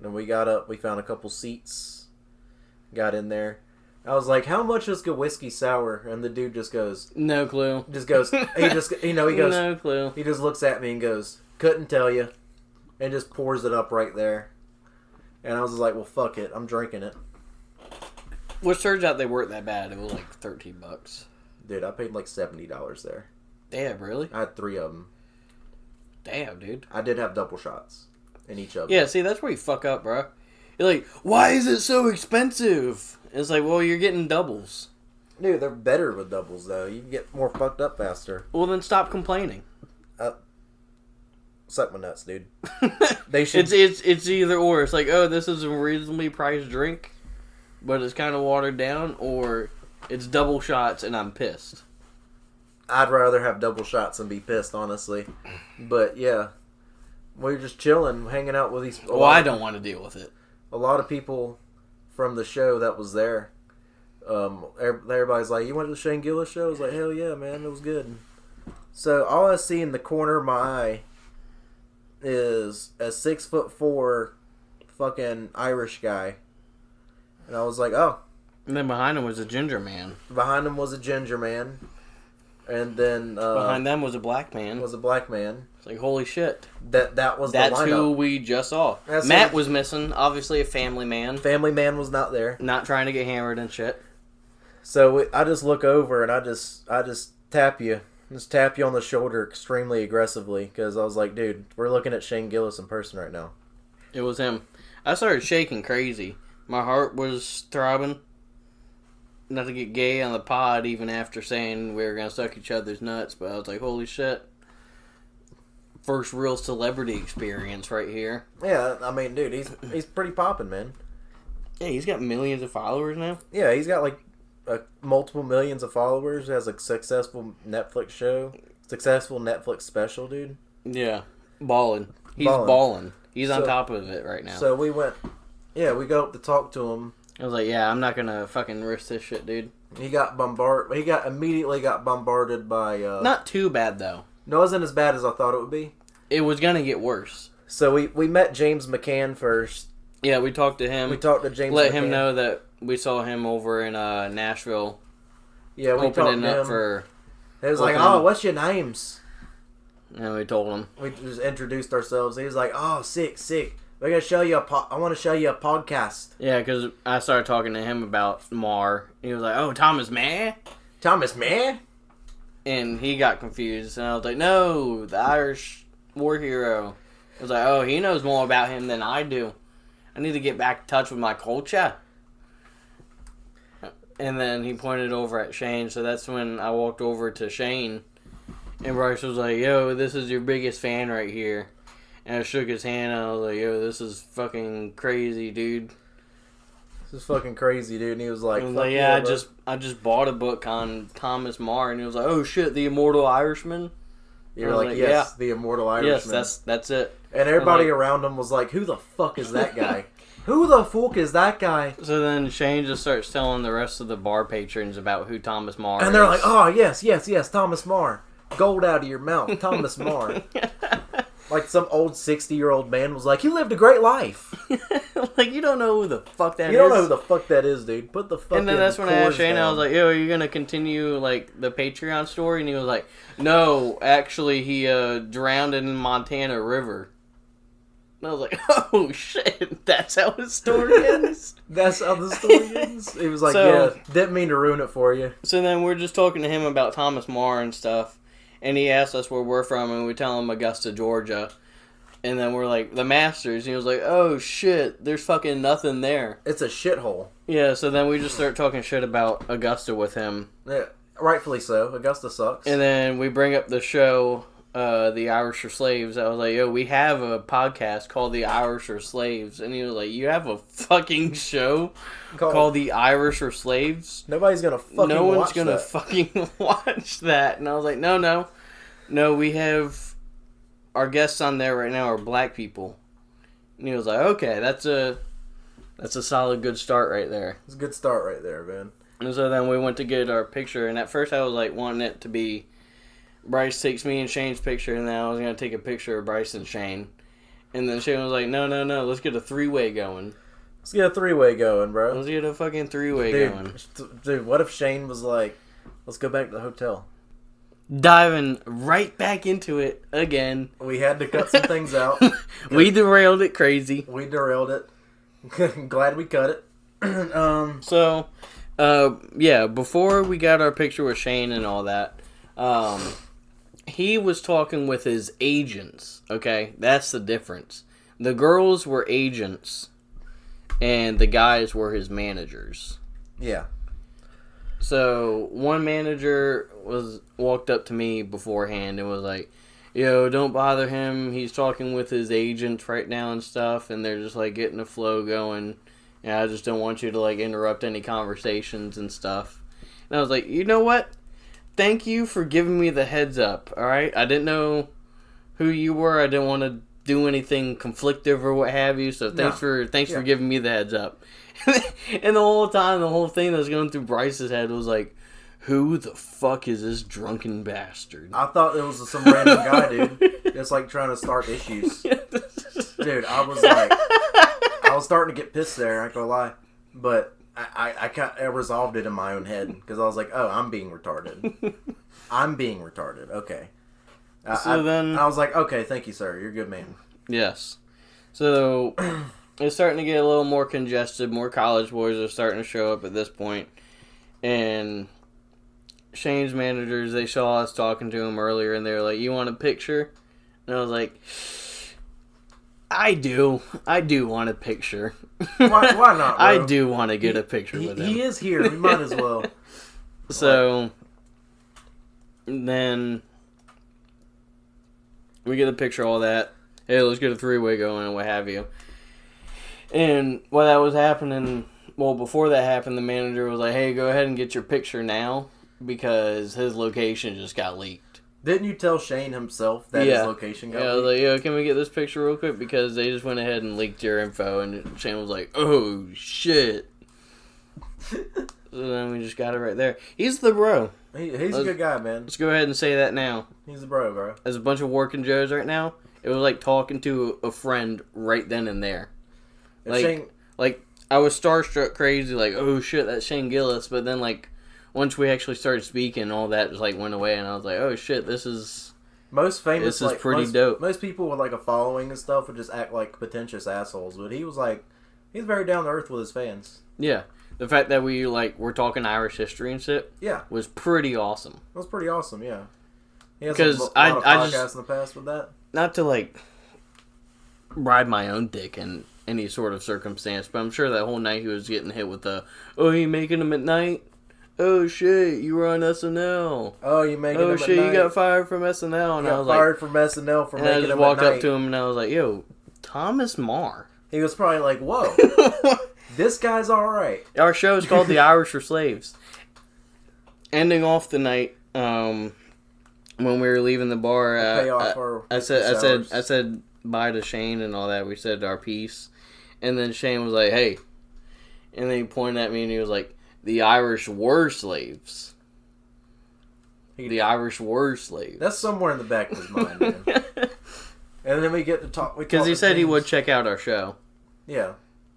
S4: And we got up, we found a couple seats, got in there. I was like, "How much is a whiskey sour?" And the dude just goes,
S3: No clue.
S4: he goes,
S3: No clue.
S4: he just looks at me and goes, "Couldn't tell you," and just pours it up right there. And I was like, "Well, fuck it, I'm drinking it."
S3: Which turns out they weren't that bad. It was like $13.
S4: Dude, I paid like $70 there.
S3: Damn, really?
S4: I had 3 of them.
S3: Damn, dude.
S4: I did have double shots in each of them.
S3: Yeah, see, that's where you fuck up, bro. You're like, why is it so expensive? It's like, well, you're getting doubles.
S4: Dude, they're better with doubles, though. You can get more fucked up faster.
S3: Well, then stop complaining.
S4: Suck my nuts, dude. They should.
S3: It's either or. It's like, oh, this is a reasonably priced drink, but it's kind of watered down, or it's double shots and I'm pissed.
S4: I'd rather have double shots than be pissed, honestly. But yeah, we were just chilling, hanging out with these.
S3: Well, I don't want to deal with it.
S4: A lot of people from the show that was there. Everybody's like, "You went to the Shane Gillis show?" I was like, "Hell yeah, man, it was good." So all I see in the corner of my eye is a 6'4" fucking Irish guy, and I was like, "Oh."
S3: And then behind him was a ginger man.
S4: Behind him was a ginger man, and then
S3: Behind them was a black man.
S4: was a black man.
S3: It's like, holy shit.
S4: That was
S3: That's
S4: the lineup.
S3: who we just saw. Matt was missing. Obviously a family man.
S4: Family man was not there.
S3: Not trying to get hammered and shit.
S4: So I just look over and I just tap you. Just tap you on the shoulder extremely aggressively because I was like, dude, we're looking at Shane Gillis in person right now.
S3: It was him. I started shaking crazy. My heart was throbbing. Not to get gay on the pod even after saying we were going to suck each other's nuts, but I was like, holy shit. First real celebrity experience right here.
S4: Yeah, I mean, dude, he's pretty popping, man.
S3: Yeah, he's got millions of followers now.
S4: Yeah, he's got like multiple millions of followers. Has a successful Netflix show, successful Netflix special, dude.
S3: Yeah, balling. He's balling. He's on top of it right now.
S4: So we went, we go up to talk to him.
S3: I was like, yeah, I'm not gonna fucking risk this shit, dude.
S4: He immediately got bombarded by.
S3: Not too bad though.
S4: No, it wasn't as bad as I thought it would be.
S3: It was gonna get worse.
S4: So we met James McCann first.
S3: Yeah, we talked to him.
S4: We talked to James.
S3: Let
S4: McCann.
S3: him know that we saw him over in Nashville.
S4: Yeah, we talked
S3: opening
S4: to him.
S3: up for.
S4: He was like, "Oh, what's your names?"
S3: And we told him.
S4: We just introduced ourselves. He was like, "Oh, sick. We're gonna show you I want to show you a podcast."
S3: Yeah, because I started talking to him about Mar. He was like, "Oh, Thomas Mann."
S4: Thomas Mann.
S3: And he got confused, and I was like, "No, the Irish war hero." I was like, "Oh, he knows more about him than I do. I need to get back in touch with my culture." And then he pointed over at Shane, so that's when I walked over to Shane, and Bryce was like, "Yo, this is your biggest fan right here." And I shook his hand, and I was like, "Yo, this is fucking crazy, dude."
S4: This is fucking crazy, dude. And he was like,
S3: I was like, "Yeah, I just bought a book on Thomas More," and he was like, "Oh shit, the Immortal Irishman."
S4: You're like, "Yes, the Immortal Irishman."
S3: Yes, that's it.
S4: And everybody around him was like, "Who the fuck is that guy? Who the fuck is that guy?"
S3: So then Shane just starts telling the rest of the bar patrons about who Thomas More is.
S4: And they're like, "Oh, yes, Thomas More. Gold out of your mouth, Thomas More." Like some old 60-year-old man was like, "He lived a great life."
S3: Like, you don't know who the fuck that is.
S4: You don't know who the fuck that is, dude. Put the fucking.
S3: And then that's when I asked Shane,
S4: down.
S3: I was like, "Yo, are you gonna continue like the Patreon story?" And he was like, "No, actually, he drowned in the Montana River." And I was like, "Oh shit, that's how his story ends."
S4: That's how the story ends. He was like, "Yeah, didn't mean to ruin it for you."
S3: So then we're just talking to him about Thomas More and stuff, and he asked us where we're from, and we tell him Augusta, Georgia. And then we're like, the Masters. And he was like, "Oh, shit, there's fucking nothing there."
S4: It's a shithole.
S3: Yeah, so then we just start talking shit about Augusta with him.
S4: Yeah, rightfully so. Augusta sucks.
S3: And then we bring up the show, The Irish Are Slaves. I was like, "Yo, we have a podcast called The Irish Are Slaves." And he was like, "You have a fucking show called The Irish Are Slaves?"
S4: Nobody's gonna fucking watch that.
S3: No one's gonna fucking watch that. And I was like, No, we have... Our guests on there right now are black people." And he was like, "Okay, that's a solid good start right there."
S4: It's a good start right there, man.
S3: And so then we went to get our picture, and at first I was like wanting it to be Bryce takes me and Shane's picture, and then I was going to take a picture of Bryce and Shane. And then Shane was like, no, let's get a three-way going.
S4: Let's get a three-way going, bro.
S3: Let's get a fucking three-way going.
S4: Dude, what if Shane was like, let's go back to the hotel?
S3: Diving right back into it again.
S4: We had to cut some things out.
S3: We derailed it crazy.
S4: We derailed it. Glad we cut it.
S3: Before we got our picture with Shane and all that, he was talking with his agents, okay? That's the difference. The girls were agents, and the guys were his managers.
S4: Yeah.
S3: So, one manager walked up to me beforehand and was like, yo, don't bother him. He's talking with his agents right now and stuff, and they're just, like, getting the flow going. And I just don't want you to, like, interrupt any conversations and stuff. And I was like, you know what? Thank you for giving me the heads up, alright? I didn't know who you were. I didn't want to do anything conflictive or what have you, so thanks for giving me the heads up. And the whole time, the whole thing that was going through Bryce's head was like, who the fuck is this drunken bastard?
S4: I thought it was some random guy, dude. Just like trying to start issues. Dude, I was starting to get pissed there, I ain't gonna lie. But I resolved it in my own head because I was like, oh, I'm being retarded. I'm being retarded. Okay. Then I was like, okay, thank you, sir. You're a good man.
S3: Yes. So it's starting to get a little more congested. More college boys are starting to show up at this point. And Shane's managers, they saw us talking to him earlier, and they were like, you want a picture? And I was like, I do want a picture.
S4: Why not, bro?
S3: I do want to get a picture with him.
S4: He is here. We might as well.
S3: So then we get a picture of all that. Hey, let's get a three-way going and what have you. And while that was happening, well, before that happened, the manager was like, hey, go ahead and get your picture now because his location just got leaked.
S4: Didn't you tell Shane himself that his location got leaked?
S3: I was like, yo, can we get this picture real quick? Because they just went ahead and leaked your info, and Shane was like, oh, shit. So then we just got it right there. He's the bro.
S4: He's a good guy, man.
S3: Let's go ahead and say that now.
S4: He's the bro.
S3: As a bunch of working Joes right now, it was like talking to a friend right then and there. Like I was starstruck crazy, like, oh shit, that's Shane Gillis, but then like once we actually started speaking, all that just like went away, and I was like, oh shit, this is pretty dope.
S4: Most people with like a following and stuff would just act like pretentious assholes, but he's very down to earth with his fans.
S3: Yeah. The fact that we're talking Irish history and shit, was pretty awesome.
S4: It was pretty awesome, yeah. He has
S3: because
S4: a lot of podcasts in the past with that.
S3: Not to like ride my own dick in any sort of circumstance, but I'm sure that whole night he was getting hit with the, oh, you making them at night? Oh shit, you were on SNL.
S4: Oh, you making them at night?
S3: Oh shit, you got fired from SNL. And I was
S4: fired from SNL for making them at night.
S3: And I just walked up to him and I was like, yo, Thomas Marr.
S4: He was probably like, whoa. This guy's alright.
S3: Our show is called The Irish for Slaves. Ending off the night, when we were leaving the bar, I said bye to Shane and all that. We said our piece, and then Shane was like, "Hey," and then he pointed at me and he was like, "The Irish were slaves. The Irish were slaves."
S4: That's somewhere in the back of his mind, man. And then we get to talk
S3: because he said he would check out our show.
S4: Yeah.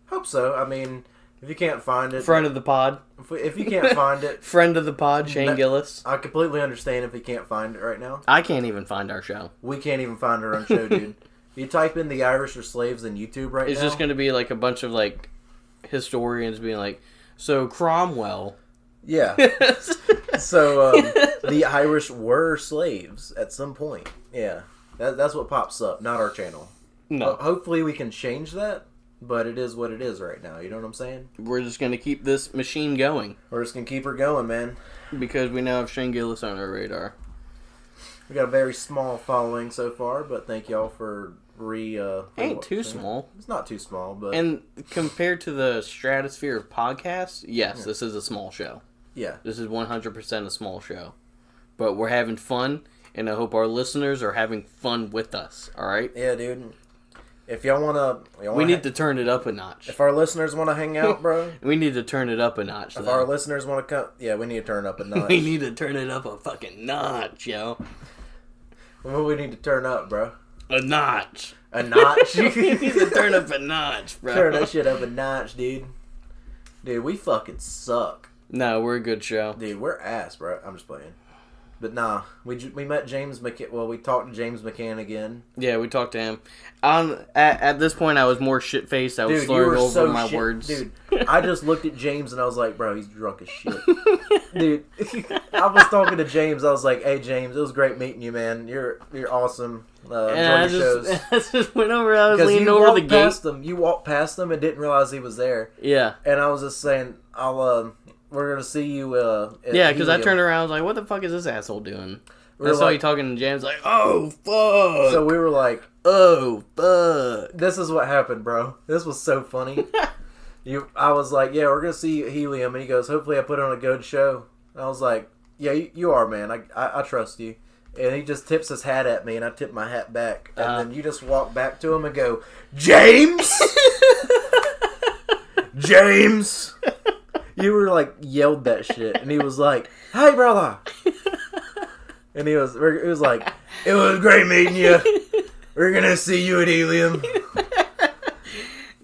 S4: Hope so. I mean, if you can't find it...
S3: Friend of the pod.
S4: If you can't find it...
S3: Friend of the pod, Shane Gillis.
S4: I completely understand if he can't find it right now.
S3: I can't even find our show.
S4: We can't even find our own show, dude. You type in The Irish or Slaves in YouTube right now...
S3: It's just going to be like a bunch of like historians being like, so Cromwell...
S4: Yeah. So, the Irish were slaves at some point. Yeah. That's what pops up, not our channel.
S3: No.
S4: Hopefully we can change that. But it is what it is right now. You know what I'm saying?
S3: We're just going to keep this machine going.
S4: We're just going to keep her going, man.
S3: Because we now have Shane Gillis on our radar.
S4: We got a very small following so far, but thank y'all for
S3: ain't too small.
S4: It's not too small, but...
S3: And compared to the stratosphere of podcasts, yes, This is a small show.
S4: Yeah.
S3: This is 100% a small show. But we're having fun, and I hope our listeners are having fun with us, alright?
S4: Yeah, dude. If y'all wanna,
S3: we need to turn it up a notch.
S4: If our listeners want to hang out, bro,
S3: we need to turn it up a notch.
S4: If our listeners want to come, yeah, we need to turn it up a notch.
S3: We need to turn it up a fucking notch, yo.
S4: What we need to turn up, bro?
S3: A notch.
S4: A notch?
S3: We need to turn up a notch, bro.
S4: Turn that shit up a notch, dude. Dude, we fucking suck.
S3: No, we're a good show.
S4: Dude, we're ass, bro. I'm just playing. But nah, we met James McCann. Well, we talked to James McCann again.
S3: Yeah, we talked to him. At this point, I was more shit-faced. I was slurring over my words.
S4: Dude, I just looked at James and I was like, bro, he's drunk as shit. Dude, I was talking to James. I was like, hey, James, it was great meeting you, man. You're awesome. Enjoy your shows.
S3: I just went over. I was leaning over the gate.
S4: You walked past him and didn't realize he was there.
S3: Yeah.
S4: And I was just saying, we're gonna see you.
S3: Yeah, because I turned around. I was like, "What the fuck is this asshole doing?" I saw you talking to James. Like, "Oh fuck!"
S4: So we were like,
S3: "Oh fuck!"
S4: This is what happened, bro. This was so funny. I was like, "Yeah, we're gonna see Helium," and he goes, "Hopefully, I put on a good show." And I was like, "Yeah, you are, man. I trust you." And he just tips his hat at me, and I tip my hat back, and then you just walk back to him and go, "James, James." You were like yelled that shit, and he was like, "Hey, brother," and it was like, "It was great meeting you. We're gonna see you at Helium."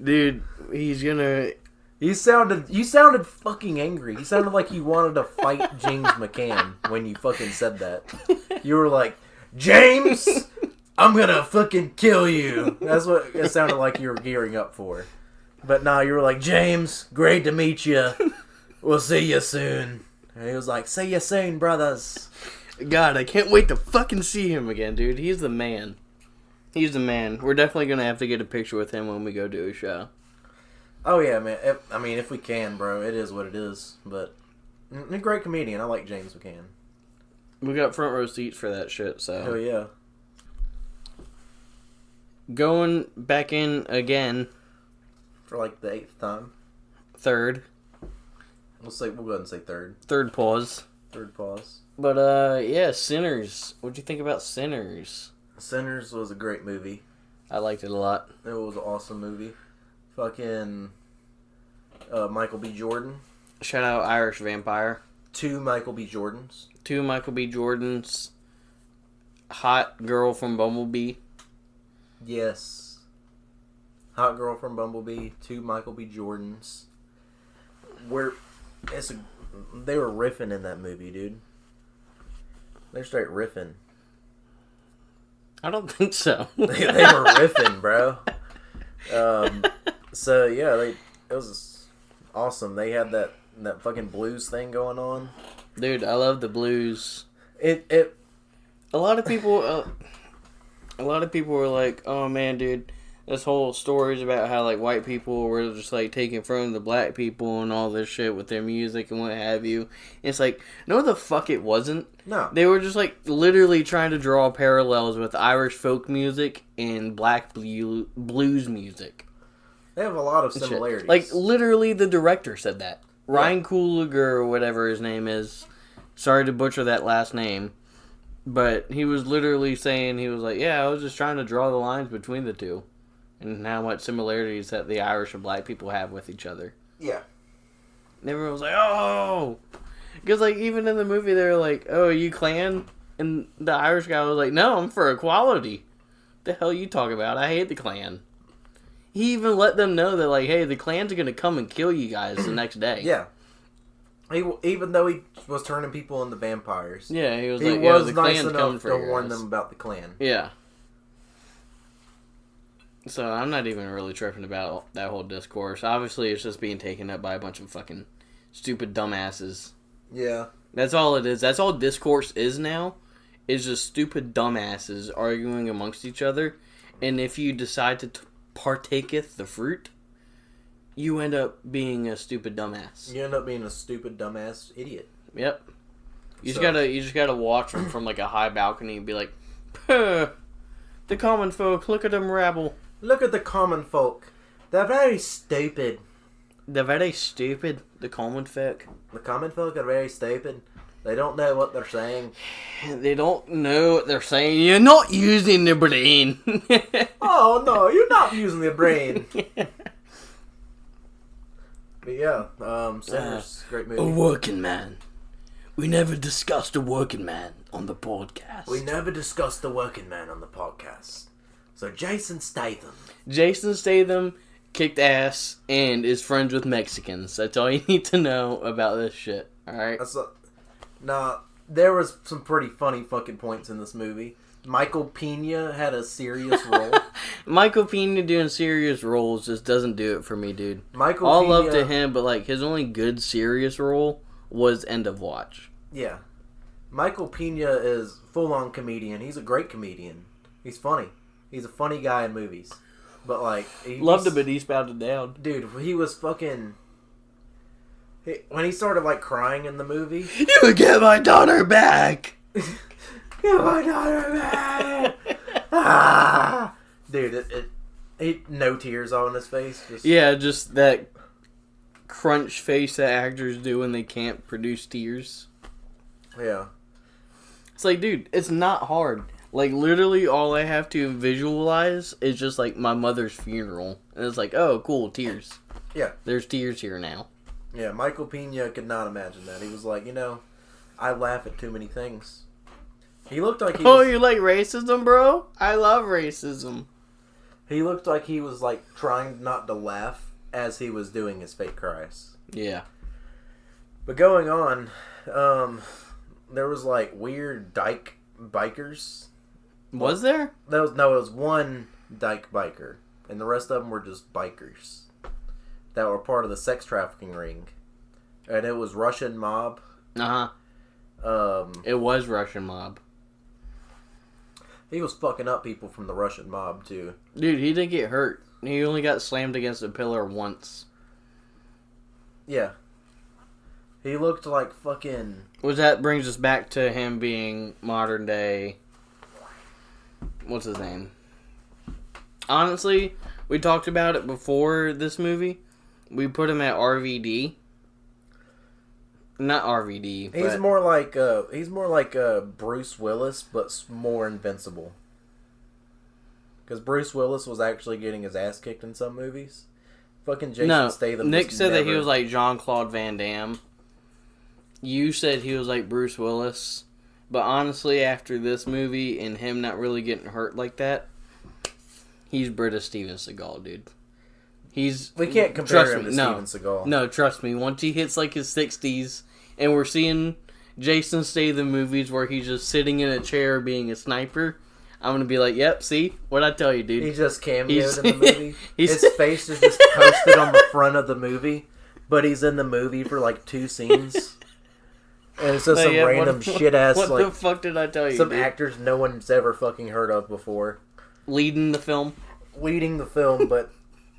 S3: Dude, he's gonna.
S4: You sounded fucking angry. You sounded like you wanted to fight James McCann when you fucking said that. You were like, "James, I'm gonna fucking kill you." That's what it sounded like you were gearing up for. But nah, you were like, "James, great to meet you. We'll see you soon." And he was like, "See you soon, brothers."
S3: God, I can't wait to fucking see him again, dude. He's the man. He's the man. We're definitely going to have to get a picture with him when we go do a show.
S4: Oh, yeah, man. If we can, bro. It is what it is. But, a great comedian. I like James McCann.
S3: We got front row seats for that shit, so.
S4: Hell yeah.
S3: Going back in again.
S4: For like the 8th time.
S3: Third.
S4: We'll go ahead and say third.
S3: Third pause.
S4: Third pause.
S3: But, yeah, Sinners. What'd you think about Sinners?
S4: Sinners was a great movie.
S3: I liked it a lot.
S4: It was an awesome movie. Fucking Michael B. Jordan.
S3: Shout out Irish Vampire.
S4: 2 Michael B. Jordans.
S3: 2 Michael B. Jordans. Hot girl from Bumblebee.
S4: Yes. Hot girl from Bumblebee. 2 Michael B. Jordans. They were riffing in that movie, dude. They're straight riffing.
S3: I don't think so.
S4: They were riffing, bro. So yeah, it was awesome. They had that fucking blues thing going on.
S3: Dude, I love the blues.
S4: A
S3: lot of people were like, "Oh man, dude, this whole story is about how like white people were just like taking from the black people and all this shit with their music and what have you." And it's like, no, the fuck it wasn't.
S4: No, they
S3: were just like literally trying to draw parallels with Irish folk music and black blues music.
S4: They have a lot of similarities.
S3: Like literally, the director said that. Ryan Coogler or whatever his name is. Sorry to butcher that last name. But he was literally saying, he was like, yeah, I was just trying to draw the lines between the two. And how much similarities that the Irish and black people have with each other.
S4: Yeah.
S3: And everyone was like, oh! Because, like, even in the movie, they were like, oh, are you Klan? And the Irish guy was like, no, I'm for equality. The hell you talk about? I hate the Klan. He even let them know that, like, hey, the Klan's going to come and kill you guys the next day.
S4: Yeah. Even though he was turning people into vampires.
S3: Yeah, he was
S4: like,
S3: the
S4: nice
S3: Klan's
S4: enough to warn
S3: guys.
S4: them about the Klan.
S3: Yeah. So I'm not even really tripping about that whole discourse. Obviously, it's just being taken up by a bunch of fucking stupid dumbasses.
S4: Yeah.
S3: That's all it is. That's all discourse is now. Is just stupid dumbasses arguing amongst each other. And if you decide to partaketh the fruit, you end up being a stupid dumbass.
S4: You end up being a stupid dumbass idiot.
S3: Yep. You just gotta watch them from like a high balcony and be like, the common folk, look at them rabble.
S4: Look at the common folk. They're very stupid.
S3: They're very stupid, the common folk.
S4: The common folk are very stupid. They don't know what they're saying.
S3: They don't know what they're saying. You're not using the brain.
S4: Oh, no, you're not using the brain. But yeah, Sinners, great movie.
S3: A working man. We never discussed a working man on the podcast.
S4: We never discussed the working man on the podcast. So Jason Statham.
S3: Jason Statham kicked ass and is friends with Mexicans. That's all you need to know about this shit. Alright?
S4: Nah, there was some pretty funny fucking points in this movie. Michael Pena had a serious role.
S3: Michael Pena doing serious roles just doesn't do it for me, dude.
S4: All
S3: love to him, but like his only good serious role was End of Watch.
S4: Yeah. Michael Pena is full-on comedian. He's a great comedian. He's funny. He's a funny guy in movies. But like...
S3: Loved him, but Eastbound and Down.
S4: Dude, he was fucking... when he started like crying in the movie...
S3: You get my daughter back!
S4: Get my daughter back! Ah! Dude, it no tears on his face.
S3: Just that crunch face that actors do when they can't produce tears.
S4: Yeah.
S3: It's like, dude, it's not hard. Like, literally all I have to visualize is just, like, my mother's funeral. And it's like, oh, cool, tears.
S4: Yeah.
S3: There's tears here now.
S4: Yeah, Michael Pena could not imagine that. He was like, I laugh at too many things. He looked like he was...
S3: you like racism, bro? I love racism.
S4: He looked like he was, like, trying not to laugh as he was doing his fake cries.
S3: Yeah.
S4: But going on, there was, like, weird dyke bikers.
S3: Was there?
S4: It was one dyke biker. And the rest of them were just bikers that were part of the sex trafficking ring. And it was Russian mob.
S3: Uh-huh. It was Russian mob.
S4: He was fucking up people from the Russian mob, too.
S3: Dude, he didn't get hurt. He only got slammed against a pillar once.
S4: Yeah. He looked like fucking...
S3: Which that brings us back to him being modern day... What's his name? Honestly, we talked about it before this movie. We put him at RVD. Not RVD.
S4: He's more like Bruce Willis, but more invincible. Because Bruce Willis was actually getting his ass kicked in some movies. Fucking Jason Statham.
S3: Nick said that he was like Jean-Claude Van Damme. You said he was like Bruce Willis. But honestly, after this movie and him not really getting hurt like that, he's British Steven Seagal, dude.
S4: We can't compare him to Steven Seagal.
S3: No, trust me. Once he hits like his 60s, and we're seeing Jason Statham movies where he's just sitting in a chair being a sniper, I'm gonna be like, yep, see? What'd I tell you, dude?
S4: He just cameoed in the movie. His face is just posted on the front of the movie, but he's in the movie for like 2 scenes. And it's just some random shit-ass,
S3: what the fuck did I tell you,
S4: some
S3: dude?
S4: actors no one's ever fucking heard of before.
S3: Leading the film,
S4: but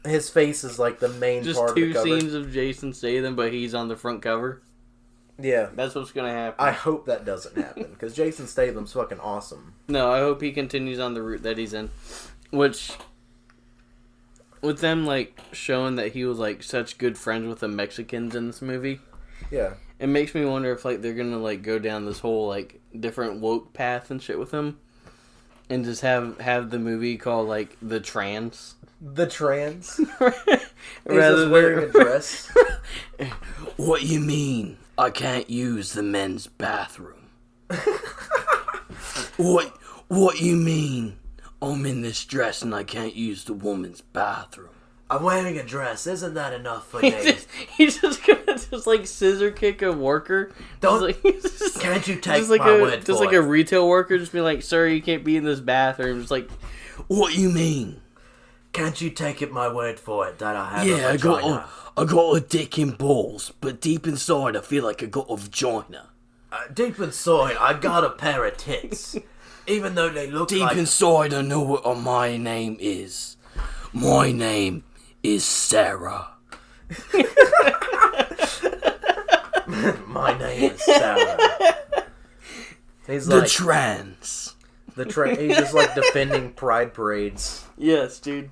S4: his face is like the main part of the cover.
S3: Just 2 scenes of Jason Statham, but he's on the front cover.
S4: Yeah.
S3: That's what's gonna happen.
S4: I hope that doesn't happen, because Jason Statham's fucking awesome.
S3: No, I hope he continues on the route that he's in. Which, with them, like, showing that he was, like, such good friends with the Mexicans in this movie.
S4: Yeah.
S3: It makes me wonder if, like, they're gonna, like, go down this whole, like, different woke path and shit with him. And just have the movie called, like, The Trans.
S4: The Trans? He's
S3: Rather
S4: just wearing a dress.
S3: What you mean? I can't use the men's bathroom. What you mean? I'm in this dress and I can't use the woman's bathroom.
S4: I'm wearing a dress. Isn't that enough for you?
S3: He's just gonna like scissor kick a worker.
S4: Can't you take my word for it?
S3: Just like a retail worker, just be like, "Sir, you can't be in this bathroom." Just like, what you mean?
S4: Can't you take it my word for it that I have
S3: a
S4: vagina?
S3: I got a dick and balls, but deep inside I feel like I got a vagina.
S4: Deep inside, I got a pair of tits. Even though they look
S3: deep inside, I know what my name is. My name is Sarah.
S4: My name is Sarah. He's
S3: the
S4: like
S3: trans.
S4: He's just like defending pride parades.
S3: Yes, dude.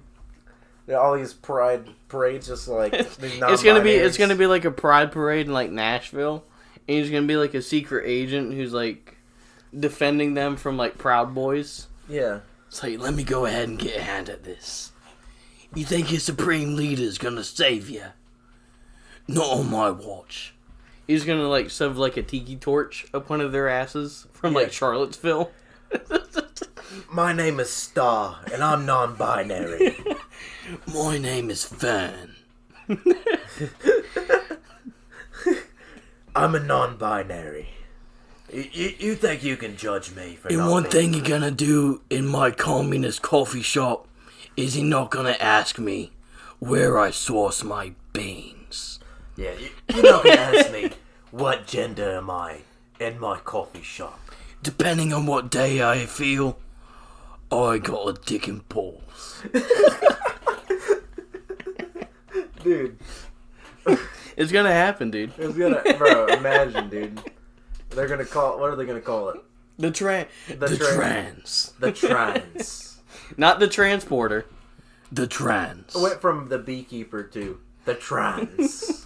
S4: All these pride parades, just like
S3: it's gonna be like a pride parade in like Nashville, And he's gonna be like a secret agent who's like defending them from like Proud Boys.
S4: Yeah.
S3: It's like, let me go ahead and get a hand at this. You think your supreme leader's gonna save you? Not on my watch. He's gonna like shove like a tiki torch up one of their asses from like Charlottesville.
S4: My name is Star, and I'm non-binary.
S3: My name is Fern.
S4: I'm a non-binary. You think you can judge me for
S3: And
S4: not
S3: one
S4: being...
S3: thing you're gonna do in my communist coffee shop is you're not gonna ask me where I source my beans.
S4: Yeah, you're not gonna ask me what gender am I in my coffee shop.
S3: Depending on what day I feel, I got a dick and balls.
S4: Dude.
S3: It's gonna happen, dude.
S4: It's gonna... Bro, imagine, dude. They're gonna call... What are they gonna call it?
S3: The trans.
S4: The trans.
S3: Not the transporter. The trans.
S4: I went from the beekeeper to the trans.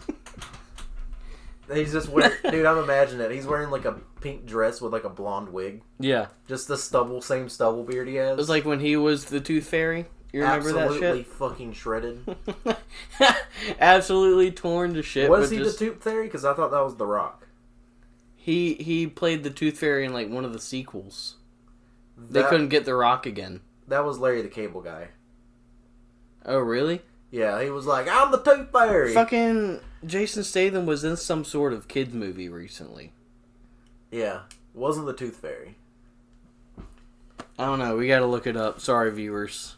S4: He's just wearing... Dude, I'm imagining it. He's wearing like a pink dress with like a blonde wig.
S3: Yeah.
S4: Just the same stubble beard he has.
S3: It was like when he was the Tooth Fairy. You remember that shit?
S4: Absolutely fucking shredded.
S3: Absolutely torn to shit.
S4: Was he the Tooth Fairy? Because I thought that was The Rock.
S3: He played the Tooth Fairy in like one of the sequels. They couldn't get The Rock again.
S4: That was Larry the Cable Guy.
S3: Oh, really?
S4: Yeah, he was like, I'm the Tooth Fairy.
S3: Fucking Jason Statham was in some sort of kids movie recently.
S4: Yeah, wasn't the Tooth Fairy.
S3: I don't know. We gotta look it up. Sorry, viewers.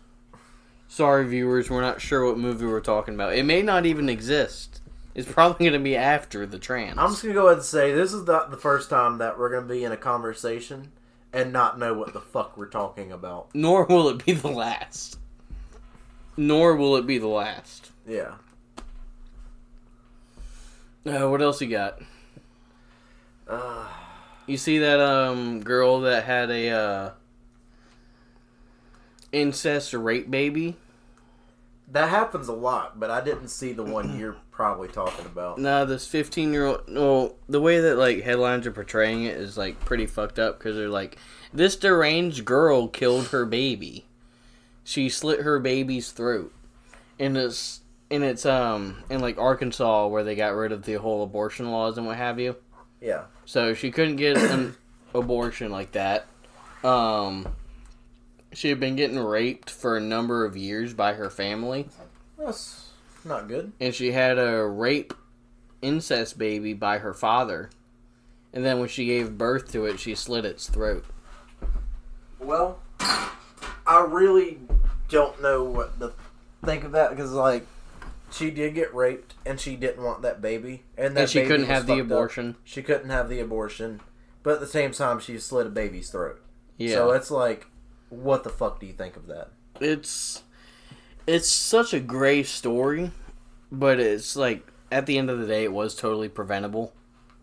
S3: We're not sure what movie we're talking about. It may not even exist. It's probably going to be after the trans.
S4: I'm just going to go ahead and say this is not the first time that we're going to be in a conversation and not know what the fuck we're talking about.
S3: Nor will it be the last.
S4: Yeah.
S3: What else you got? You see that girl that had a incest or rape baby?
S4: That happens a lot, but I didn't see the one you're probably talking about.
S3: No, this 15-year-old... Well, the way that, like, headlines are portraying it is, like, pretty fucked up, because they're like, this deranged girl killed her baby. She slit her baby's throat. And it's in, like, Arkansas, where they got rid of the whole abortion laws and what have you.
S4: Yeah.
S3: So she couldn't get an abortion like that. She had been getting raped for a number of years by her family.
S4: That's not good.
S3: And she had a rape incest baby by her father. And then when she gave birth to it, she slit its throat.
S4: Well, I really don't know what to think of that, because, like, she did get raped, and she didn't want that baby. And
S3: she couldn't have the abortion.
S4: She couldn't have the abortion. But at the same time, she slit a baby's throat.
S3: Yeah.
S4: So it's like... What the fuck do you think of that?
S3: It's such a gray story, but it's like at the end of the day it was totally preventable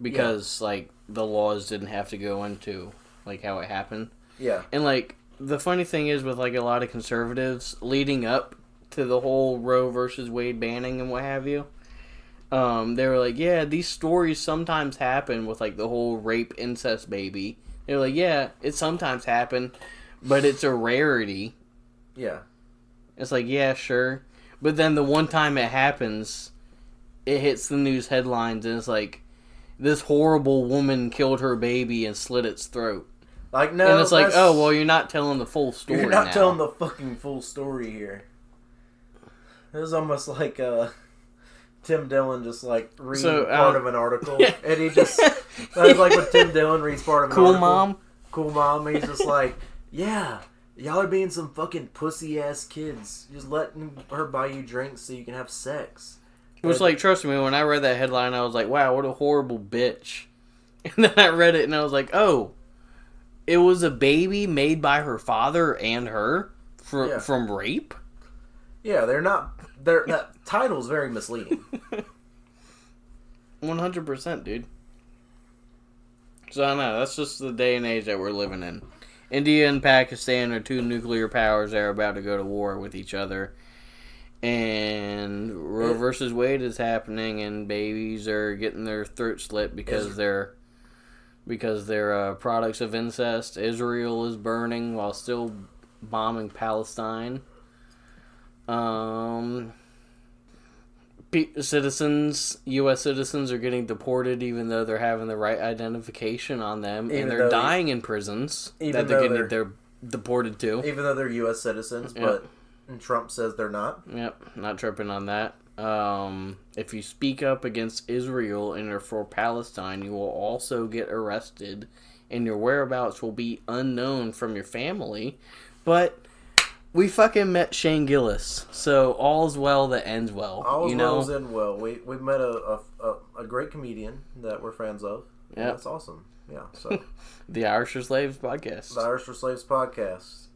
S3: because like the laws didn't have to go into like how it happened.
S4: Yeah.
S3: And like the funny thing is with like a lot of conservatives leading up to the whole Roe versus Wade banning and what have you, they were like, yeah, these stories sometimes happen with like the whole rape incest baby. They're like, yeah, it sometimes happened. But it's a rarity.
S4: Yeah.
S3: It's like, yeah, sure. But then the one time it happens, it hits the news headlines and it's like, this horrible woman killed her baby and slit its throat.
S4: Like, no.
S3: And it's like, oh, well, you're not telling the full story.
S4: You're not telling the fucking full story here. It was almost like Tim Dillon just like reading part of an article. Yeah. And he just, that was like when Tim Dillon reads part of an article. Cool mom. He's just like, yeah, y'all are being some fucking pussy-ass kids. Just letting her buy you drinks so you can have sex.
S3: It was like, trust me, when I read that headline, I was like, wow, what a horrible bitch. And then I read it and I was like, oh, it was a baby made by her father and her from rape?
S4: Yeah, that title's very misleading.
S3: 100%, dude. So I don't know, that's just the day and age that we're living in. India and Pakistan are two nuclear powers that are about to go to war with each other. And Roe versus Wade is happening, and babies are getting their throats slit because they're products of incest. Israel is burning while still bombing Palestine. U.S. citizens are getting deported even though they're having the right identification on them, and they're dying in prisons that they're deported to.
S4: Even though they're U.S. citizens, but Trump says they're not.
S3: Yep, not tripping on that. If you speak up against Israel and are for Palestine, you will also get arrested, and your whereabouts will be unknown from your family. But we fucking met Shane Gillis, so all's well that ends well.
S4: All's well ends well. We met a great comedian that we're fans of. Yeah, that's awesome. Yeah, so
S3: the Irish for Slaves podcast.
S4: The Irish for Slaves podcast.